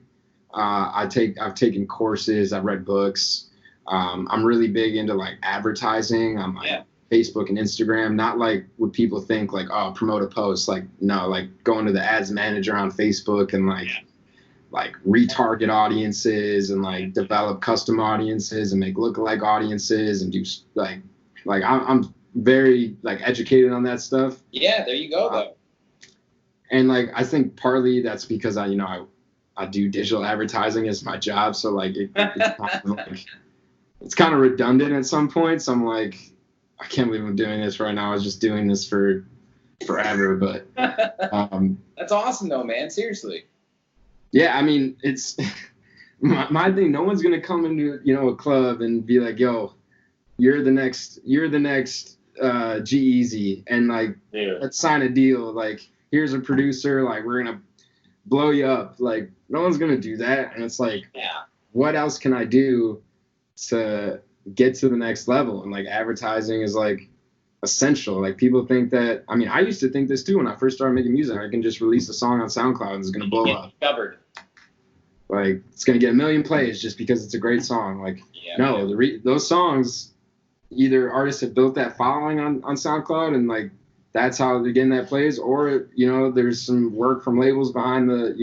I've taken courses, I've read books. I'm really big into like advertising. I'm like, Facebook and Instagram, not like what people think like, oh, promote a post. Like, no, like going to the ads manager on Facebook and like retarget audiences and like develop custom audiences and make lookalike audiences and do like I'm very like educated on that stuff. Yeah, there you go though. And like I think partly that's because I do digital advertising as my job, so like it's kind of redundant at some points. I'm like, I can't believe I'm doing this right now. I was just doing this for forever, but that's awesome though, man. Seriously. Yeah, I mean, it's my thing. No one's gonna come into a club and be like, "Yo, you're the next G-Eazy," and like, let's sign a deal. Like, here's a producer. Like, we're gonna blow you up. Like, no one's gonna do that. And it's like, what else can I do to get to the next level? And like advertising is like essential. Like people think that, I mean, I used to think this too when I first started making music. I can just release a song on SoundCloud and it's gonna blow up. Covered. Like it's gonna get 1 million plays just because it's a great song. Like no, those songs, either artists have built that following on SoundCloud and like that's how they're getting that plays, or there's some work from labels behind the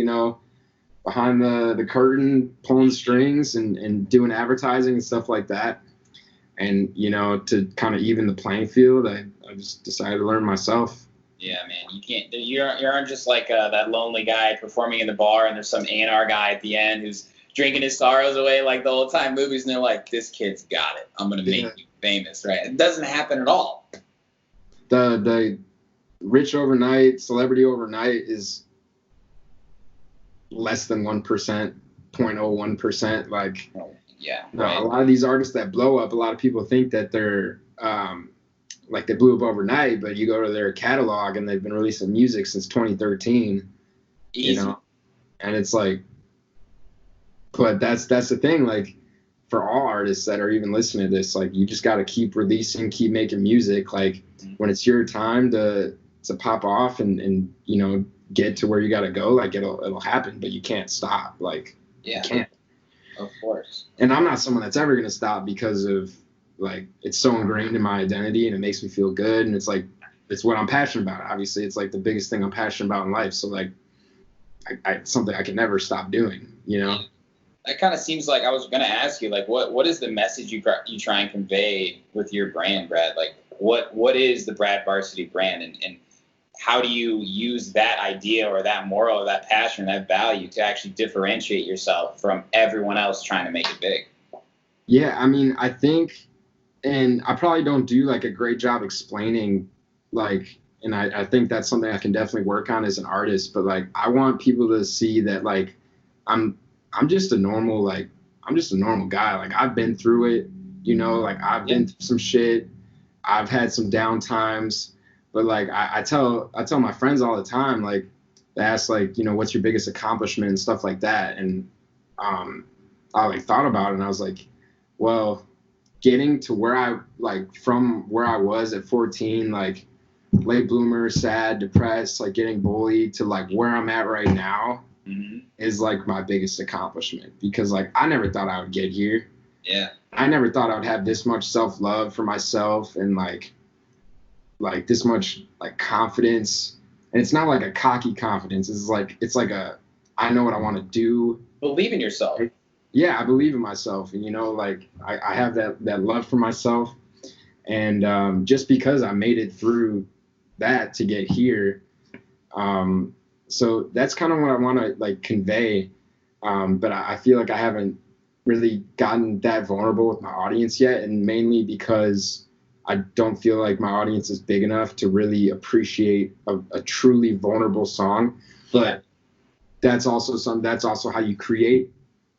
curtain, pulling strings and doing advertising and stuff like that. And to kind of even the playing field, I just decided to learn myself. Yeah, man, you can't. You aren't just like that lonely guy performing in the bar, and there's some A&R guy at the end who's drinking his sorrows away like the old time movies, and they're like, "This kid's got it. I'm gonna make you famous." Right? It doesn't happen at all. The rich overnight, celebrity overnight is less than 1%, 0.01%. Like, right. A lot of these artists that blow up, a lot of people think that they're like they blew up overnight, but you go to their catalog and they've been releasing music since 2013. Easy. And it's like, but that's the thing. Like, for all artists that are even listening to this, like, you just got to keep releasing, keep making music. Like, when it's your time to pop off and get to where you got to go, like it'll happen, but you can't stop. Like, you can't. Of course. And I'm not someone that's ever going to stop because of, like, it's so ingrained in my identity and it makes me feel good. And it's like, it's what I'm passionate about. Obviously, it's like the biggest thing I'm passionate about in life. So like, it's something I can never stop doing, That kind of seems like I was going to ask you, like, what is the message you try and convey with your brand, Brad? Like, what is the Brad Varsity brand, and how do you use that idea or that moral or that passion, or that value to actually differentiate yourself from everyone else trying to make it big? Yeah, I mean, I think, and I probably don't do like a great job explaining, like, and I think that's something I can definitely work on as an artist, but like, I want people to see that, like, I'm just a normal guy. Like, I've been through it, like I've been through some shit. I've had some down times, but like, I tell my friends all the time, like, they ask, like, what's your biggest accomplishment and stuff like that. And I like thought about it and I was like, well, getting to where from where I was at 14, like late bloomer, sad, depressed, like getting bullied, to like where I'm at right now is like my biggest accomplishment, because like I never thought I would get here. Yeah. I never thought I would have this much self-love for myself and like this much like confidence. And it's not like a cocky confidence. It's like a, I know what I want to do. Believe in yourself. Yeah, I believe in myself, and like I have that love for myself, and just because I made it through that to get here, so that's kind of what I want to like convey, but I feel like I haven't really gotten that vulnerable with my audience yet, and mainly because I don't feel like my audience is big enough to really appreciate a truly vulnerable song. But that's also how you create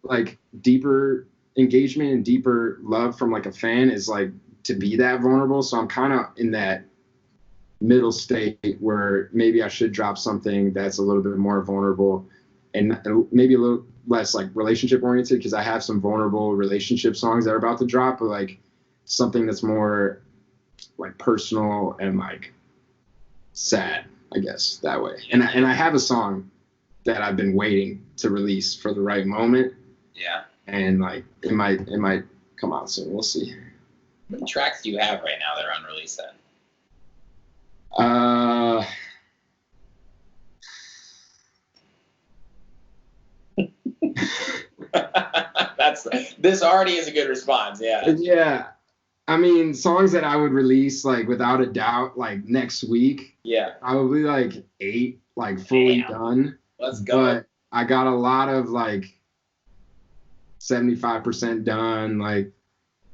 like deeper engagement and deeper love from like a fan, is like to be that vulnerable. So I'm kind of in that middle state where maybe I should drop something that's a little bit more vulnerable and maybe a little less like relationship oriented, because I have some vulnerable relationship songs that are about to drop, but like something that's more like personal and like sad, I guess, that way. And I have a song that I've been waiting to release for the right moment. Yeah. And like it might come out soon. We'll see. How many tracks do you have right now that are unreleased then? This already is a good response. Yeah. Yeah. I mean, songs that I would release like without a doubt, like next week. Yeah. Probably like 8, like fully done. Let's go. But I got a lot of like 75% done, like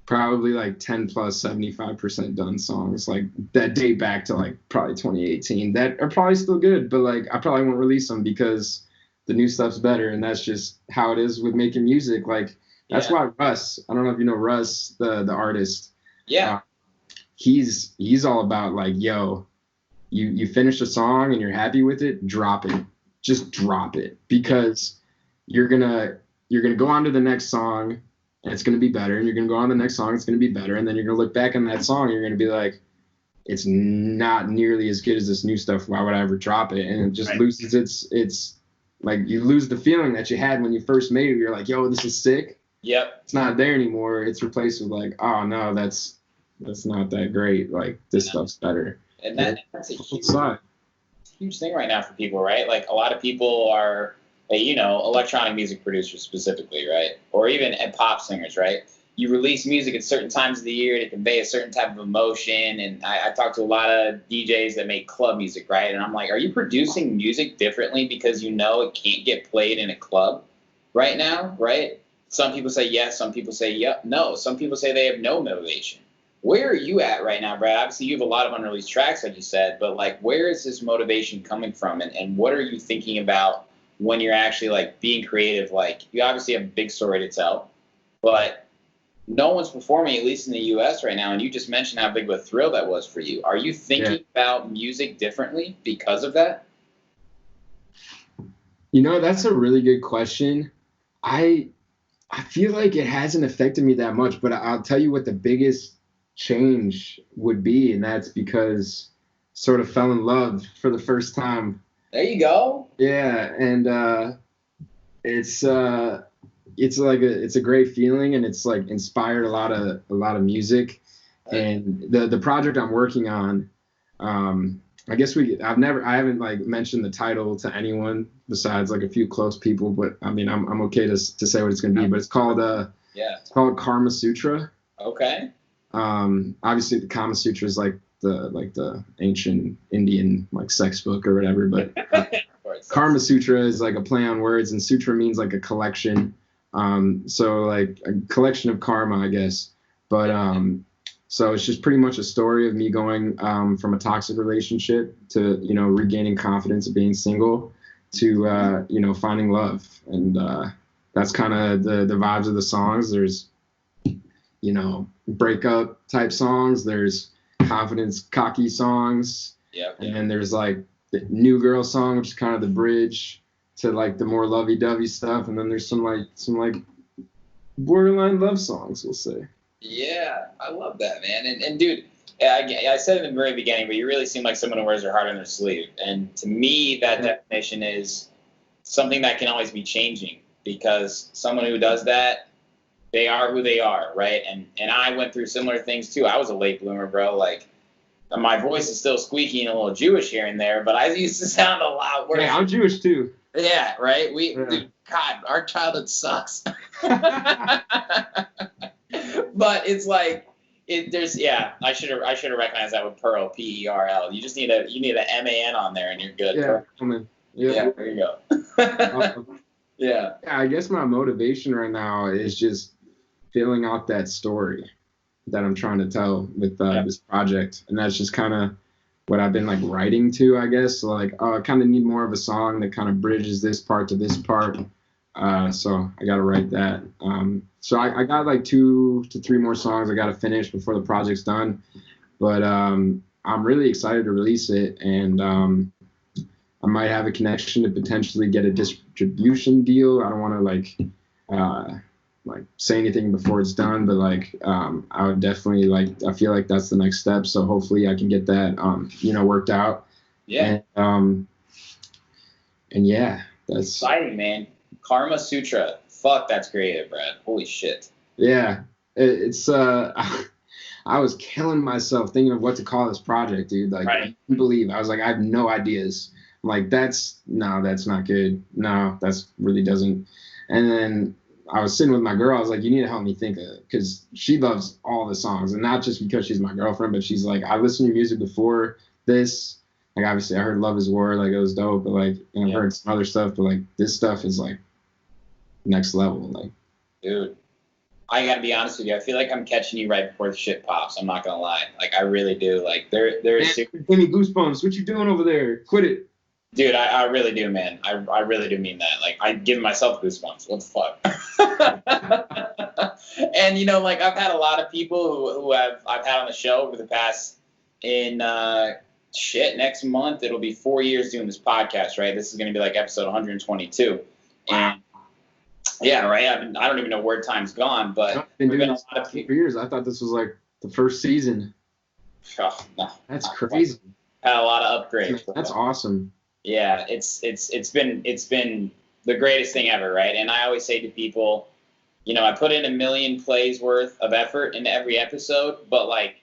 probably like 10 plus 75% done songs like that date back to like probably 2018 that are probably still good, but like I probably won't release them because the new stuff's better, and that's just how it is with making music. Like that's why Russ, I don't know if you know Russ, the artist. Yeah. He's all about like, yo, you finish a song and you're happy with it, drop it. Just drop it, because you're gonna go on to the next song and it's gonna be better, and you're gonna go on to the next song, it's gonna be better, and then you're gonna look back on that song and you're gonna be like, it's not nearly as good as this new stuff. Why would I ever drop it? And it just loses its like, you lose the feeling that you had when you first made it. You're like, yo, this is sick. Yep. It's not there anymore. It's replaced with like, oh no, that's not that great. Like, this stuff's better. And that's a huge thing right now for people, right? Like, a lot of people are, you know, electronic music producers specifically, right? Or even pop singers, right? You release music at certain times of the year to convey a certain type of emotion. And I talk to a lot of DJs that make club music, right? And I'm like, are you producing music differently because you know it can't get played in a club right now, right? Some people say yes, some people say no. Some people say they have no motivation. Where are you at right now, Brad? Obviously, you have a lot of unreleased tracks, like you said, but like, where is this motivation coming from? And what are you thinking about when you're actually like being creative? Like, you obviously have a big story to tell, but no one's performing, at least in the US right now. And you just mentioned how big of a thrill that was for you. Are you thinking about music differently because of that? You know, that's a really good question. I feel like it hasn't affected me that much, but I'll tell you what the biggest change would be, and that's because sort of fell in love for the first time. There you go. Yeah, and it's a great feeling, and it's like inspired a lot of music. And the project I'm working on, I guess I haven't like mentioned the title to anyone besides like a few close people, but I mean, I'm okay to say what it's going to be, but it's called Karma Sutra. Okay. Obviously the Kama Sutra is like the ancient Indian like sex book or whatever, but Karma Sutra is like a play on words, and sutra means like a collection. So like a collection of karma, I guess. But so it's just pretty much a story of me going from a toxic relationship to, you know, regaining confidence of being single to, you know, finding love. And that's kind of the vibes of the songs. There's, you know, breakup type songs. There's confidence, cocky songs. Yep. And then there's like the new girl song, which is kind of the bridge to like the more lovey-dovey stuff. And then there's some borderline love songs, we'll say. Yeah, I love that, man. And dude, I said it in the very beginning, but you really seem like someone who wears their heart on their sleeve. And to me, that definition is something that can always be changing, because someone who does that, they are who they are, right? And I went through similar things too. I was a late bloomer, bro. Like, my voice is still squeaky and a little Jewish here and there, but I used to sound a lot worse. Hey, I'm Jewish too. Yeah, right? Dude, God, our childhood sucks. But it's like, I should have recognized that with Pearl, Perl. You need a MAN on there and you're good. Yeah, Comin. Yeah, there you go. Yeah. I guess my motivation right now is just filling out that story that I'm trying to tell with this project, and that's just kind of what I've been like writing to, I guess. So like, I kind of need more of a song that kind of bridges this part to this part. So I got to write that. So I got like 2 to 3 more songs I got to finish before the project's done. But I'm really excited to release it, and I might have a connection to potentially get a distribution deal. I don't want to like say anything before it's done, but like I would definitely I feel like that's the next step. So hopefully I can get that worked out. Yeah. And yeah, that's exciting, man. Karma Sutra. Fuck, that's creative, Brad. Holy shit. Yeah. It's I was killing myself thinking of what to call this project, dude. Like, I couldn't believe. I was like, I have no ideas. I'm like, that's not good. No, that's really doesn't. And then I was sitting with my girl. I was like, you need to help me think of it, because she loves all the songs, and not just because she's my girlfriend, but she's like, I listened to music before this. Like, obviously I heard Love Is War, like it was dope, but like, and I've heard some other stuff, but like this stuff is like next level. Like, dude, I gotta be honest with you. I feel like I'm catching you right before the shit pops. I'm not gonna lie. Like, I really do. Like, there's give me goosebumps. What you doing over there? Quit it. Dude, I really do, man. I really do mean that. Like, I give myself goosebumps. What the fuck? And, you know, like, I've had a lot of people who I've had on the show over the past, next month, it'll be 4 years doing this podcast, right? This is going to be like episode 122. And yeah, right? I don't even know where time's gone, but I've been doing this for years. I thought this was like the first season. Oh, no, That's crazy. had a lot of upgrades. That's awesome. Yeah, it's been the greatest thing ever, right? And I always say to people, I put in 1,000,000 plays worth of effort into every episode, but like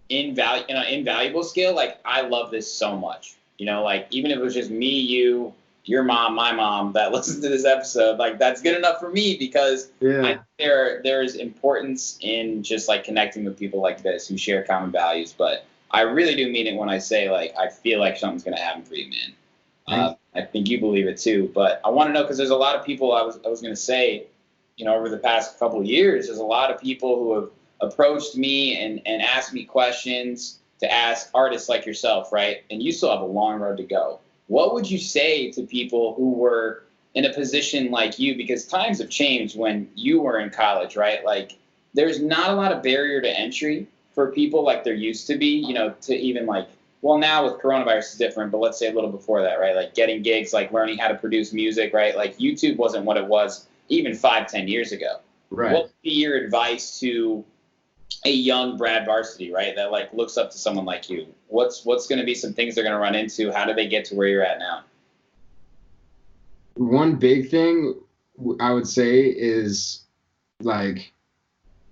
invaluable skill, like I love this so much. Like even if it was just me, you, your mom, my mom that listens to this episode, like that's good enough for me because there's importance in just like connecting with people like this who share common values. But I really do mean it when I say like I feel like something's gonna happen for you, man. I think you believe it too. But I want to know because there's a lot of people. I was gonna say, over the past couple of years, there's a lot of people who have approached me and asked me questions to ask artists like yourself, right? And you still have a long road to go. What would you say to people who were in a position like you? Because times have changed when you were in college, right? Like there's not a lot of barrier to entry for people like there used to be, to even like, well, now with coronavirus is different, but let's say a little before that, right? Like getting gigs, like learning how to produce music, right? Like YouTube wasn't what it was even 5-10 years ago. Right. What would be your advice to a young Brad Varsity, right? That like looks up to someone like you. What's going to be some things they're going to run into? How do they get to where you're at now? One big thing I would say is like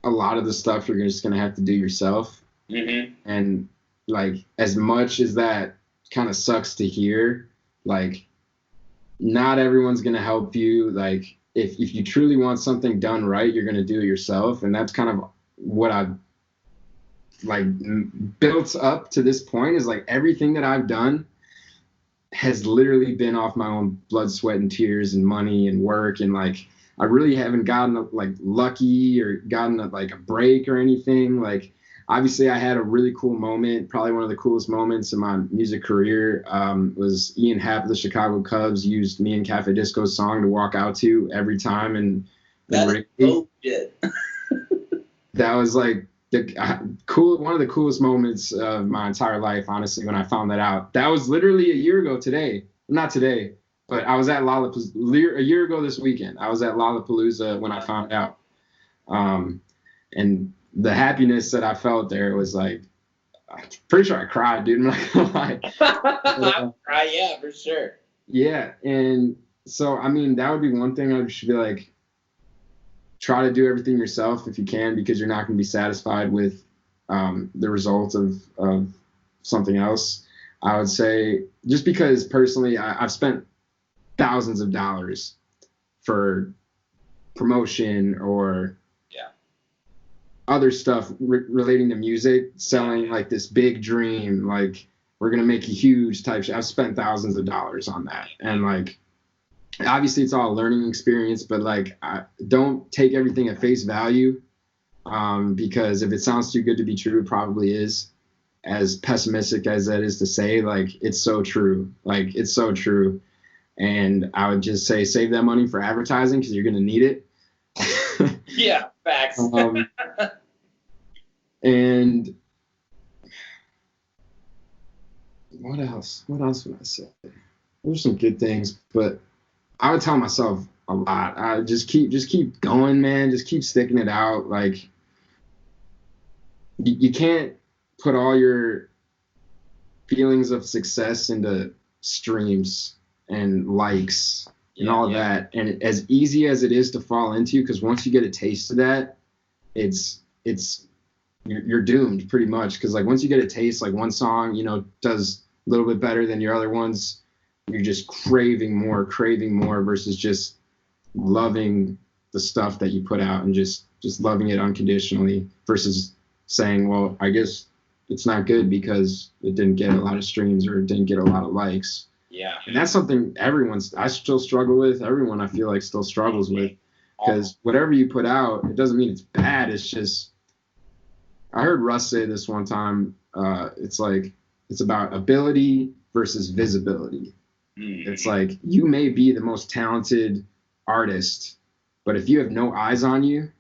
a lot of the stuff you're just going to have to do yourself. Mm-hmm. And like as much as that kind of sucks to hear, like not everyone's going to help you. Like if you truly want something done right, you're going to do it yourself. And that's kind of what I've like built up to this point is like everything that I've done has literally been off my own blood, sweat, and tears and money and work. And like, I really haven't gotten like lucky or gotten like a break or anything. Like, obviously I had a really cool moment. Probably one of the coolest moments in my music career was Ian Happ of the Chicago Cubs used me and Cafe Disco's song to walk out to every time. And that's dope shit. That was like one of the coolest moments of my entire life, honestly, when I found that out. That was literally a year ago today. Not today, but I was at Lollapalooza a year ago this weekend. I was at Lollapalooza when I found out. And the happiness that I felt there was like, I'm pretty sure I cried, dude. I'm not gonna lie. I cry, yeah, for sure. Yeah, and so, I mean, that would be one thing I should be like, try to do everything yourself if you can, because you're not going to be satisfied with the results of something else. I would say just because personally I've spent thousands of dollars for promotion or other stuff relating to music, selling like this big dream, like we're going to make a huge type shit. I've spent thousands of dollars on that. And like, obviously it's all a learning experience, but like don't take everything at face value because if it sounds too good to be true, it probably is. As pessimistic as that is to say, like it's so true. Like it's so true. And I would just say save that money for advertising because you're going to need it. Yeah, facts. And what else? What else would I say? There's some good things, but I would tell myself a lot. I just keep going, man. Just keep sticking it out. Like you can't put all your feelings of success into streams and likes and all that. And as easy as it is to fall into, because once you get a taste of that, you're doomed pretty much. Because like once you get a taste, like one song, does a little bit better than your other ones, you're just craving more versus just loving the stuff that you put out and just loving it unconditionally versus saying, well, I guess it's not good because it didn't get a lot of streams or it didn't get a lot of likes. Yeah. And that's something I still struggle with. Everyone I feel like still struggles with, because whatever you put out, it doesn't mean it's bad. It's just, I heard Russ say this one time. It's like, it's about ability versus visibility. It's like you may be the most talented artist, but if you have no eyes on you,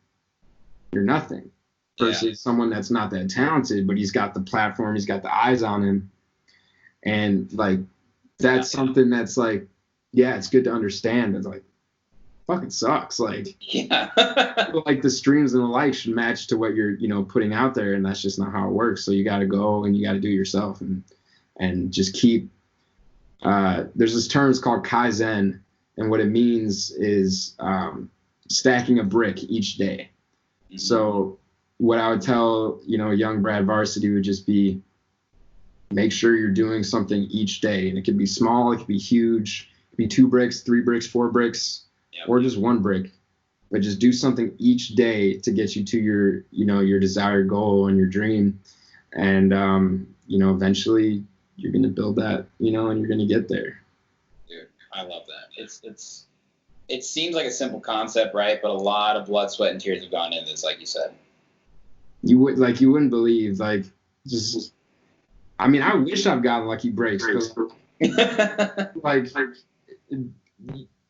you're nothing. Versus someone that's not that talented, but he's got the platform, he's got the eyes on him. And like that's something that's like, yeah, it's good to understand, but like fucking sucks. Like, Yeah. like the streams and the likes should match to what you're, putting out there, and that's just not how it works. So you got to go and you got to do it yourself, and just keep. There's this term, it's called Kaizen, and what it means is stacking a brick each day. Mm-hmm. So what I would tell, young Brad Varsity would just be, make sure you're doing something each day. And it could be small, it could be huge, it could be 2 bricks, 3 bricks, 4 bricks, or just 1 brick. But just do something each day to get you to your, your desired goal and your dream. And, eventually you're going to build that, and you're going to get there. Dude, I love that. It seems like a simple concept, right? But a lot of blood, sweat, and tears have gone into this, like you said. You wouldn't believe, I wish I've gotten lucky breaks, because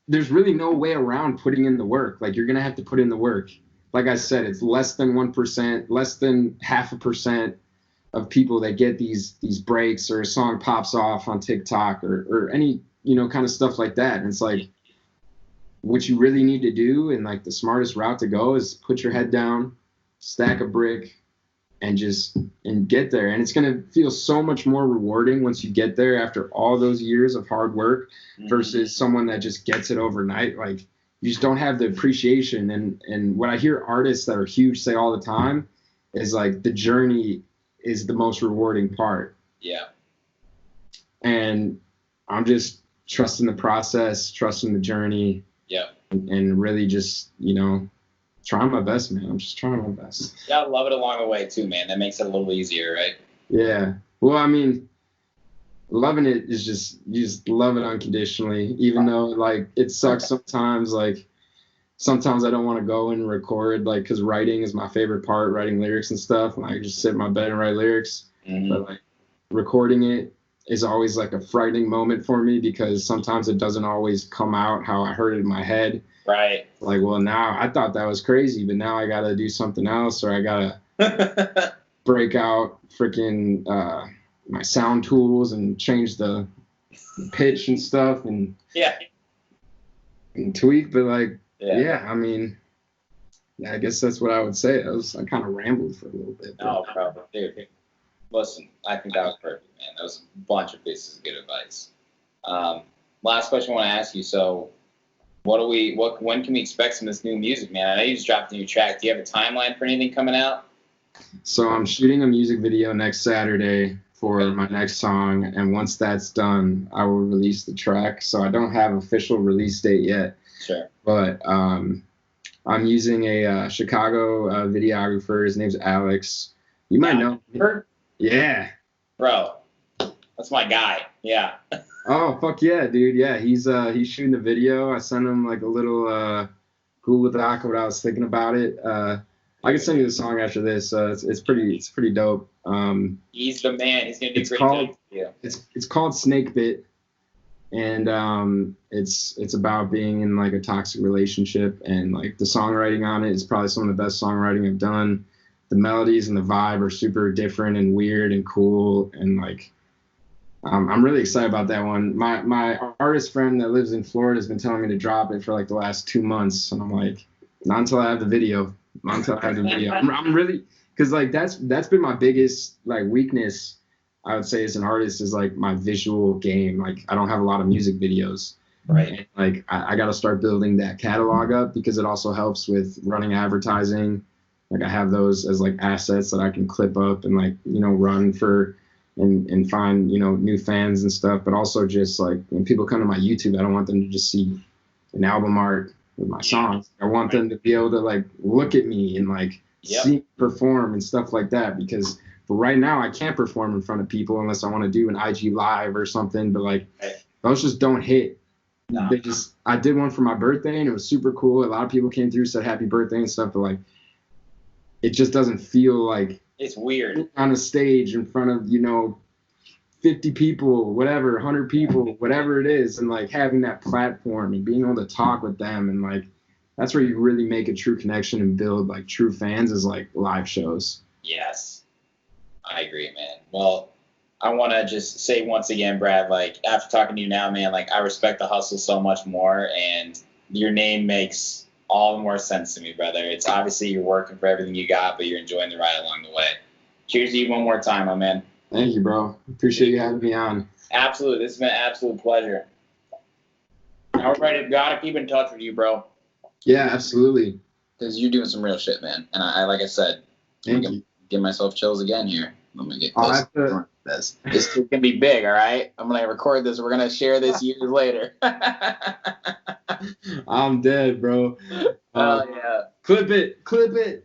there's really no way around putting in the work. Like, you're gonna have to put in the work. Like I said, it's less than 1%, less than 0.5% of people that get these breaks, or a song pops off on TikTok or any kind of stuff like that. And it's like, what you really need to do, and like the smartest route to go, is put your head down, stack a brick, and get there. And it's going to feel so much more rewarding once you get there after all those years of hard work, versus someone that just gets it overnight. Like, you just don't have the appreciation. And what I hear artists that are huge say all the time is like, the journey is the most rewarding part. Yeah. And I'm just trusting the process, trusting the journey. Yeah. And really just, trying my best, man. I'm just trying my best. You gotta love it along the way too, man. That makes it a little easier, right? Yeah. Well, loving it is you just love it unconditionally, even though like it sucks sometimes. Like, sometimes I don't want to go and record, like, because writing is my favorite part, writing lyrics and stuff. And I just sit in my bed and write lyrics. Mm-hmm. But like, recording it is always like a frightening moment for me, because sometimes it doesn't always come out how I heard it in my head. Right. Like, well, now I thought that was crazy, but now I got to do something else, or I got to break out freaking my sound tools and change the pitch and stuff and tweak. But like, I guess that's what I would say. I kind of rambled for a little bit. No, probably. Dude, listen, I think that was perfect, man. That was a bunch of pieces of good advice. Last question I want to ask you. So, when can we expect some of this new music, man? I know you just dropped a new track. Do you have a timeline for anything coming out? So I'm shooting a music video next Saturday for my next song, and once that's done, I will release the track. So I don't have official release date yet. Sure. But I'm using a Chicago videographer. His name's Alex. You might know him. Yeah. Bro, that's my guy. Yeah. Oh, fuck yeah, dude. Yeah, he's shooting the video. I sent him like a little Google Doc what I was thinking about it. I can send you the song after this. It's pretty dope. He's the man. He's gonna do great. It's called Snake Bit, and it's about being in like a toxic relationship, and like the songwriting on it is probably some of the best songwriting I've done. The melodies and the vibe are super different and weird and cool, and like I'm really excited about that one. My artist friend that lives in Florida has been telling me to drop it for like the last 2 months, and I'm like, not until I have the video. I'm really, because like that's been my biggest like weakness, I would say, as an artist, is like my visual game. Like, I don't have a lot of music videos. Right. And, like, I got to start building that catalog up, because it also helps with running advertising. Like, I have those as like assets that I can clip up and like, run for and find, new fans and stuff. But also just like, when people come to my YouTube, I don't want them to just see an album art with my songs. I want them to be able to like look at me and like see me perform and stuff like that, because for right now I can't perform in front of people unless I want to do an IG live or something. But like, those just don't hit. No. I did one for my birthday and it was super cool. A lot of people came through, said happy birthday and stuff, but like, it just doesn't feel like it's weird on a stage in front of 50 people, whatever, 100 people, whatever it is, and like having that platform and being able to talk with them, and like that's where you really make a true connection and build like true fans, is like live shows. Yes, I agree, man. Well, I want to just say once again, Brad, like, after talking to you now, man, like, I respect the hustle so much more, and your name makes all the more sense to me, brother. It's obviously you're working for everything you got, but you're enjoying the ride along the way. Cheers to you one more time, my man. Thank you, bro. Appreciate you having me on. Absolutely. This has been an absolute pleasure. Now we're ready. Gotta keep in touch with you, bro. Yeah, absolutely. Because you're doing some real shit, man. And I like I said, Thank you. Give myself chills again here. Let me get I'll close. have to- This is gonna be big, all right? I'm gonna record this. We're gonna share this years later. I'm dead, bro. Oh yeah. Clip it.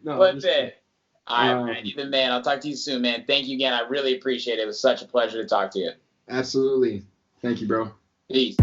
No, Clip just- it. All right, man. You've been man. I'll talk to you soon, man. Thank you again. I really appreciate it. It was such a pleasure to talk to you. Absolutely. Thank you, bro. Peace.